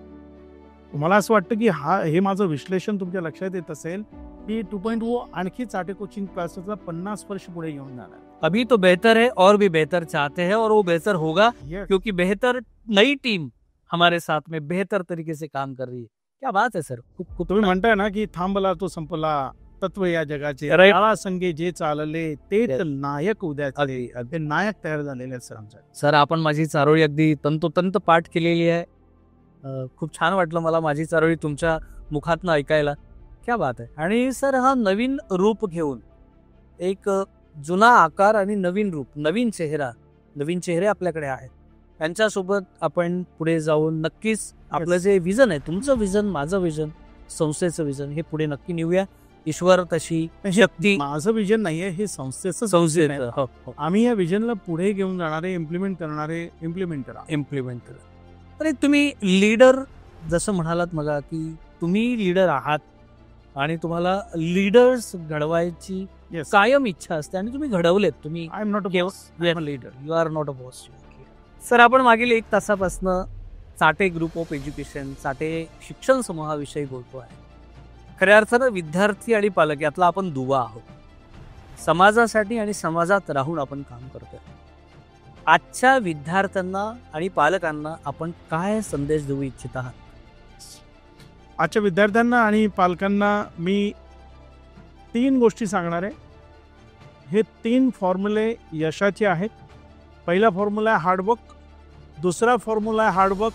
Speaker 1: मला असं वाटतं की हे माझं विश्लेषण तुमच्या लक्षात येत असेल की 2.0 आणखी चाटे कोचिंग क्लासेसला 50 वर्ष पुढे घेऊन जाणार.
Speaker 2: अभी तो बेहतर है और भी बेहतर चाहते हैं और वो बेहतर होगा. क्योंकि बेहतर नई टीम हमारे साथ में बेहतर तरीके से काम कर रही है. क्या बात है सर. खूप
Speaker 1: तुम्ही म्हणताय ना की थांबला तो संपला, तत्व या जगाचे काळा संगे जे चालले तेच नायक उद्या ते नायक तयार झालेले आहेत सर.
Speaker 2: सर, आपण माझी चारोळी अगदी तंतोतंत पाठ केलेली आहे. खूप छान वाटलं मला माझी चारोळी तुमच्या मुखातनं ऐकायला. क्या बात आहे. आणि सर, हा नवीन रूप घेऊन एक जुना आकार आणि नवीन रूप, नवीन चेहरे आपल्याकडे आहेत. त्यांच्यासोबत आपण पुढे जाऊन नक्कीच आपलं जे विजन आहे, तुमचं विजन, माझं विजन, संस्थेचं विजन, हे पुढे नक्की नेऊया. ईश्वर तशी शक्ती.
Speaker 1: माझं विजन नाहीये, हे संस्थेचं. आम्ही या विजनला पुढे घेऊन जाणारे, इम्प्लिमेंट करा.
Speaker 2: अरे, तुम्ही लीडर जसं म्हणालात मला की तुम्ही लीडर आहात आणि तुम्हाला लीडर्स घडवायची कायम इच्छा असते आणि तुम्ही घडवलेत. तुम्ही
Speaker 1: I am not a leader.
Speaker 2: You are not a boss. Sir, आपण मागील 1 तासापासून Chate group of education, Chate शिक्षण समूहाविषयी बोलतो आहे. खऱ्या अर्थानं विद्यार्थी आणि पालक यातला आपण दुवा आहोत. समाजासाठी आणि समाजात राहून आपण काम करतोय. आजच्या विद्यार्थ्यांना आणि पालकांना आपण काय संदेश देऊ इच्छित आहात?
Speaker 1: आजच्या विद्यार्थ्यांना आणि पालकांना मी 3 गोष्टी सांगणार आहे. हे 3 फॉर्म्युले यशाचे आहेत. पहिला फॉर्म्युला आहे हार्डवर्क, दुसरा फॉर्म्युला आहे हार्डवर्क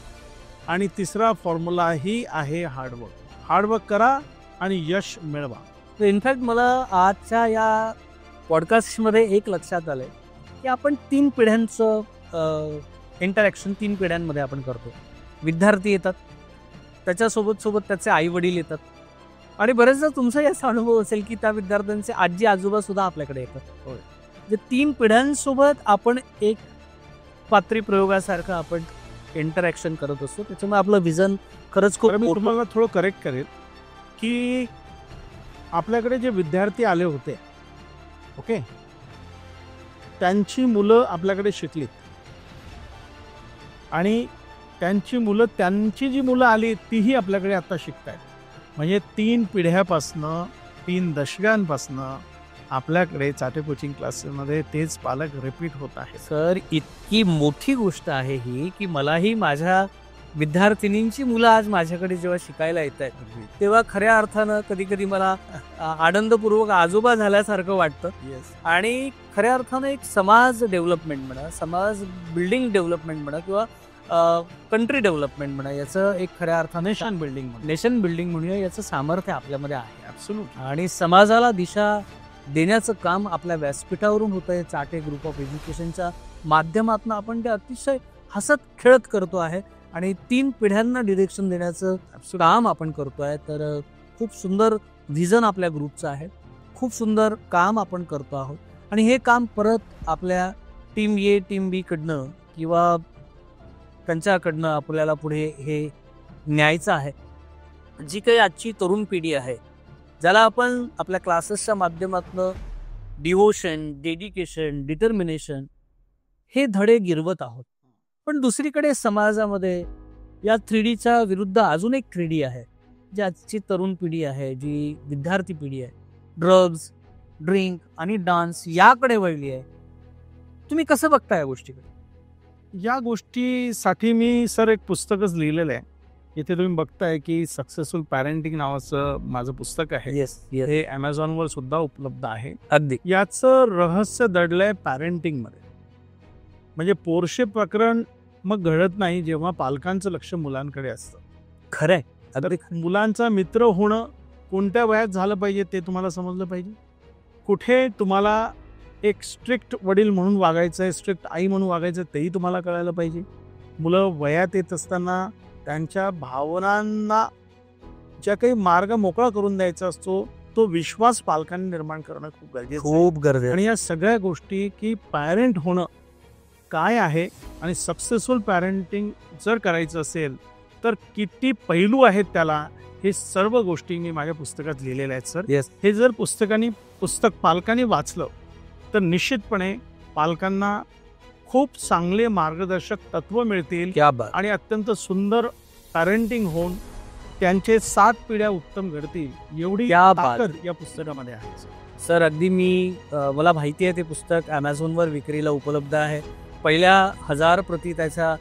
Speaker 1: आणि तिसरा फॉर्म्युला ही आहे हार्डवर्क. हार्डवर्क करा आणि यश मिळवा.
Speaker 2: तर इनफॅक्ट मला आजच्या या पॉडकास्टमध्ये एक लक्षात आलंय की आपण 3 पिढ्यांचं इंटरॅक्शन 3 पिढ्यांमध्ये आपण करतो. विद्यार्थी येतात, त्याच्यासोबत त्याचे आई वडील येतात आणि बरेचदा तुमचा याचा अनुभव असेल की त्या विद्यार्थ्यांचे आजी आजोबा सुद्धा आपल्याकडे येतात. जे 3 पिढ्यांसोबत आपण एक पात्री प्रयोगासारखं आपण इंटरॅक्शन करत असतो. त्याच्यामुळे आपलं विजन खरंच खूप.
Speaker 1: मी तुम्हाला थोडं करेक्ट करेल की आपल्याकडे जे विद्यार्थी आले होते, ओके, त्यांची मुलं आपल्याकडे शिकलीत आणि त्यांची जी मुलं आली तीही आपल्याकडे आता शिकतायत. म्हणजे 3 पिढ्यापासनं, 3 दशकांपासनं आपल्याकडे चाटे कोचिंग क्लासेसमध्ये तेच पालक रिपीट होत आहे.
Speaker 2: सर, इतकी मोठी गोष्ट आहे ही की मलाही माझ्या विद्यार्थिनींची मुलं आज माझ्याकडे जेव्हा शिकायला येत आहेत तेव्हा खऱ्या अर्थानं कधी कधी मला आनंदपूर्वक आजोबा झाल्यासारखं वाटतं. आणि खऱ्या अर्थानं एक समाज डेव्हलपमेंट म्हणा, समाज बिल्डिंग डेव्हलपमेंट म्हणा किंवा कंट्री डेव्हलपमेंट म्हणा, याचं एक खऱ्या अर्थानं नेशन बिल्डिंग म्हणूया, याचं सामर्थ्य आपल्यामध्ये आहे. ॲब्सोल्यूट. आणि समाजाला दिशा देण्याचं काम आपल्या व्यासपीठावरून होतं आहे. चाटे ग्रुप ऑफ एज्युकेशनच्या माध्यमातून आपण ते अतिशय हसत खेळत करतो आहे आणि 3 पिढ्यांना डिरेक्शन देण्याचं काम आपण करतो आहे. तर खूप सुंदर व्हिजन आपल्या ग्रुपचं आहे. खूप सुंदर काम आपण करतो आहोत आणि हे काम परत आपल्या टीम ए, टीम बी कडनं किंवा त्यांच्याकडनं आपल्याला पुढे हे न्यायचं आहे. जी काही आजची तरुण पिढी आहे, ज्याला आपण आपल्या क्लासेसच्या माध्यमातून डिवोशन, डेडिकेशन, डिटर्मिनेशन हे धडे गिरवत आहोत. पण दुसरीकडे समाजामध्ये या 3Dच्या विरुद्ध अजून एक 3D आहे. जी आजची तरुण पिढी आहे, जी विद्यार्थी पिढी आहे, ड्रग्ज, ड्रिंक आणि डान्स याकडे वळली आहे. तुम्ही कसं बघता या गोष्टीकडे?
Speaker 1: या गोष्टीसाठी मी सर एक पुस्तकच लिहिलेलं आहे. इथे तुम्ही बघताय की सक्सेसफुल पॅरेंटिंग नावाचं माझं पुस्तक आहे.
Speaker 2: येस,
Speaker 1: हे Amazonवर सुद्धा उपलब्ध आहे.
Speaker 2: अगदी.
Speaker 1: याचं रहस्य दडलंय पॅरेंटिंगमध्ये. म्हणजे पोरशे प्रकरण मग घडत नाही जेव्हा पालकांचं लक्ष मुलांकडे असतं.
Speaker 2: खरंय.
Speaker 1: तर मुलांचा मित्र होणं कोणत्या वयात झालं पाहिजे ते तुम्हाला समजलं पाहिजे. कुठे तुम्हाला एक स्ट्रिक्ट वडील म्हणून वागायचं आहे, स्ट्रिक्ट आई म्हणून वागायचं आहे, तेही तुम्हाला कळायला पाहिजे. मुलं वयात येत असताना त्यांच्या भावनांना ज्या काही मार्ग मोकळा करून द्यायचा असतो तो विश्वास पालकांनी निर्माण करणं खूप गरजेचं आहे.
Speaker 2: खूप गरजेचं.
Speaker 1: आणि या सगळ्या गोष्टी की पॅरेंट होणं काय आहे आणि सक्सेसफुल पॅरेंटिंग जर करायचं असेल तर किती पैलू आहेत त्याला, हे सर्व गोष्टी मी माझ्या पुस्तकात लिहिलेल्या आहेत सर.
Speaker 2: येस.
Speaker 1: हे जर पुस्तक पालकांनी वाचलं तर निश्चितपणे पालकांना खूप चांगले मार्गदर्शक तत्व मिळतील
Speaker 2: क्या बात.
Speaker 1: आणि अत्यंत सुंदर पॅरेंटिंग होऊन त्यांचे 7 पिढ्या उत्तम घडतील एवढी
Speaker 2: क्या बात.
Speaker 1: ताकद या पुस्तकामध्ये आहे
Speaker 2: सर अगदी मला माहिती आहे ते पुस्तक Amazonवर विक्रीला उपलब्ध आहे. पहिल्या 1000 प्रती त्याच्या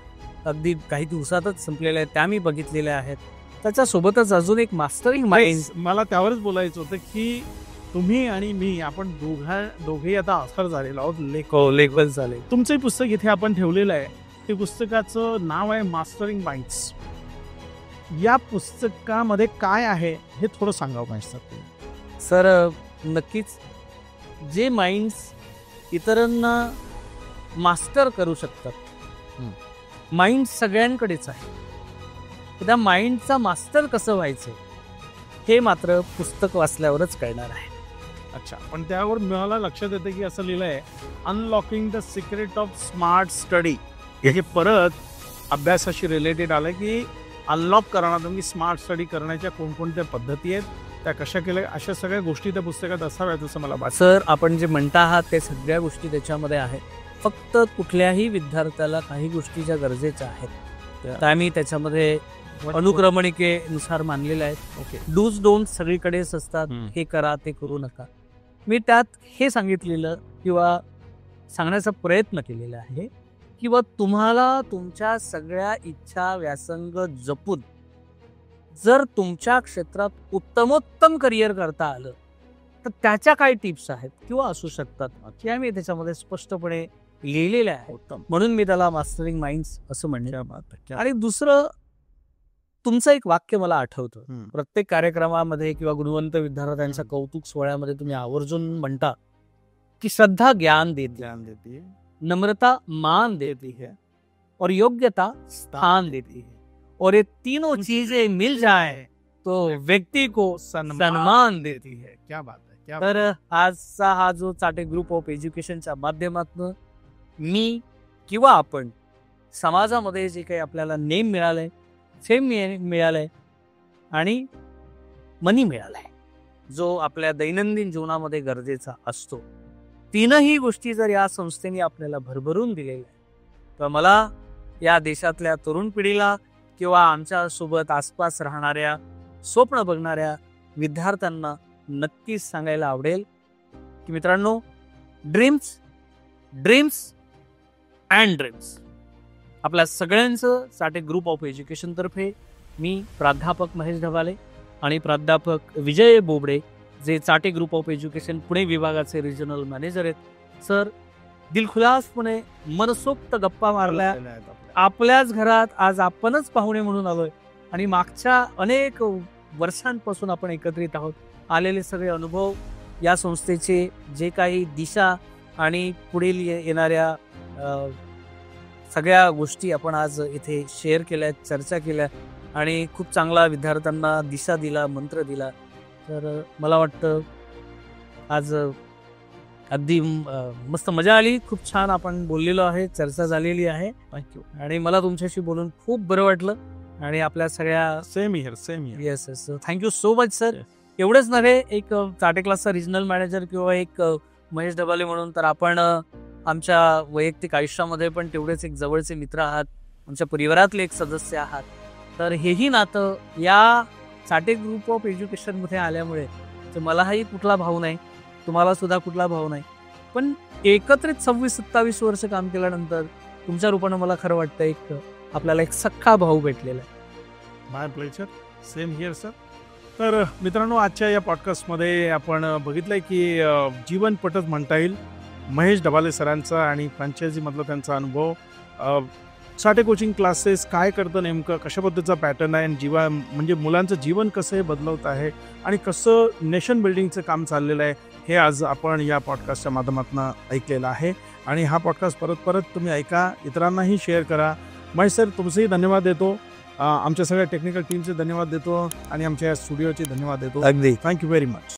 Speaker 2: अगदी काही दिवसातच संपलेल्या आहेत, त्या मी बघितलेल्या आहेत. त्याच्यासोबतच अजून एक मास्टरिंग माइंड.
Speaker 1: मला त्यावरच बोलायचं होतं की तुम्ही आणि मी आपण दोघेही आता ऑथर झालेलो आहोत, लेखक झाले. तुमचंही पुस्तक इथे आपण ठेवलेलं आहे. ते पुस्तकाचं नाव आहे मास्टरिंग माइंड्स. या पुस्तकामध्ये काय आहे हे थोडं सांगावं पाहिजे
Speaker 2: सर. नक्कीच जे माइंड्स इतरांना मास्टर करू शकतात, माइंड सगळ्यांकडेच आहे. त्या माइंडचा मास्टर कसं व्हायचं हे मात्र पुस्तक वाचल्यावरच कळणार आहे.
Speaker 1: अच्छा, पण त्यावर मला लक्षात येतं की असं लिहिलंय unlocking the secret of smart study. हे परत अभ्यासाशी रिलेटेड आलं की अनलॉक करणं तुम्ही स्मार्ट स्टडी करण्याच्या कोणकोणत्या पद्धती आहेत, त्या कशा केल्या, अशा सगळ्या गोष्टी त्या पुस्तकात असाव्यात असं मला वाटतं.
Speaker 2: सर आपण जे म्हणता आहात ते सगळ्या गोष्टी त्याच्यामध्ये आहेत. फक्त कुठल्याही विद्यार्थ्याला काही गोष्टी ज्या गरजेच्या आहेत त्या मी त्याच्यामध्ये अनुक्रमणिकेनुसार मानलेल्या आहेत.
Speaker 1: ओके.
Speaker 2: डूज डोंट सगळीकडेच असतात. हे करा ते करू नका. मी त्यात हे सांगितलेलं किंवा सांगण्याचा प्रयत्न केलेला आहे किंवा तुम्हाला तुमच्या सगळ्या इच्छा व्यासंग जपून जर तुमच्या क्षेत्रात उत्तमोत्तम करिअर करता आलं तर त्याच्या काही टिप्स आहेत किंवा असू शकतात त्या मी त्याच्यामध्ये स्पष्टपणे लिहिलेल्या आहेत. म्हणून मी त्याला मास्टरिंग माइंड्स असं म्हणतो. आणि दुसरं तुमचं एक वाक्य मला आठवतं. प्रत्येक कार्यक्रमामध्ये किंवा गुणवंत विद्यार्थ्यांच्या कौतुक सोहळ्यामध्ये तुम्ही आवर्जून म्हणता की श्रद्धा ज्ञान देती है, नम्रता मान देती है और योग्यता स्थान देती है और ये तीनों चीजें मिल जाए तो व्यक्ती को सन्मान देती है.
Speaker 1: क्या बात है.
Speaker 2: तर आजचा हा जो चाटे ग्रुप ऑफ एज्युकेशनच्या माध्यमातून मी किंवा आपण समाजामध्ये जे काही आपल्याला नेम मिळालंय, फेम मिळालंय आणि मनी मिळालाय, जो आपल्या दैनंदिन जीवनामध्ये गरजेचा असतो, तीनही गोष्टी जर या संस्थेने आपल्याला भरभरून दिलेल्या आहेत तर मला या देशातल्या तरुण पिढीला किंवा आमच्या सोबत आसपास राहणाऱ्या स्वप्न बघणाऱ्या विद्यार्थ्यांना नक्कीच सांगायला आवडेल की मित्रांनो, ड्रीम्स अँड ड्रीम्स. आपल्या सगळ्यांचं चाटे ग्रुप ऑफ एज्युकेशन तर्फे मी प्राध्यापक महेश ढबाले आणि प्राध्यापक विजय बोबडे जे Chate group of education Pune विभागाचे रिजनल मॅनेजर आहेत. सर दिलखुलासपणे मनसोक्त गप्पा मारल्या. आपल्याच घरात आज आपणच पाहुणे म्हणून आलोय आणि मागच्या अनेक वर्षांपासून आपण एकत्रित आहोत. आलेले सगळे अनुभव, या संस्थेचे जे काही दिशा आणि पुढील येणाऱ्या सगळ्या गोष्टी आपण आज इथे शेअर केल्या, चर्चा केल्या आणि खूप चांगला विद्यार्थ्यांना दिशा दिला, मंत्र दिला. तर मला वाटतं आज अगदी मस्त मजा आली. खूप छान आपण बोललेलो आहे, चर्चा झालेली आहे.
Speaker 1: थँक्यू.
Speaker 2: आणि मला तुमच्याशी बोलून खूप बरं वाटलं आणि आपल्या सगळ्या
Speaker 1: same here.
Speaker 2: Yes yes thank you so much sir. एवढंच नव्हे, एक चाटे क्लासचा रिजनल मॅनेजर किंवा एक महेश ढबाले म्हणून तर आपण आमच्या वैयक्तिक आयुष्यामध्ये पण तेवढेच एक जवळचे मित्र आहात, आमच्या परिवारातले एक सदस्य आहात. तर हेही नातं या साठे ग्रुप ऑफ एज्युकेशनमध्ये आल्यामुळे तर मलाही कुठला भाव नाही, तुम्हाला सुद्धा कुठला भाव नाही, पण एकत्रित 26-27 वर्ष काम केल्यानंतर तुमच्या रूपानं मला खरं वाटतं एक आपल्याला एक सख्खा भाऊ भेटलेला आहे.
Speaker 1: माय प्लेचर, सेम हिअर सर. तर मित्रांनो, आजच्या या पॉडकास्टमध्ये आपण बघितलंय की जीवनपटच म्हणता येईल महेश ढबाले सरांचा आणि फ्रँचायझीमधला त्यांचा अनुभव. साठे कोचिंग क्लासेस काय करतं नेमकं, कशा पद्धतीचा पॅटर्न आहे आणि म्हणजे मुलांचं जीवन कसं हे बदलवत आहे आणि कसं नेशन बिल्डिंगचं काम चाललेलं आहे, हे आज आपण या पॉडकास्टच्या माध्यमातून ऐकलेलं आहे. आणि हा पॉडकास्ट परत तुम्ही ऐका, इतरांनाही शेअर करा. महेश सर, तुमचेही धन्यवाद देतो, आमच्या सगळ्या टेक्निकल टीमचे धन्यवाद देतो आणि आमच्या या स्टुडिओचे धन्यवाद देतो.
Speaker 2: अगदी
Speaker 1: थँक्यू व्हेरी मच.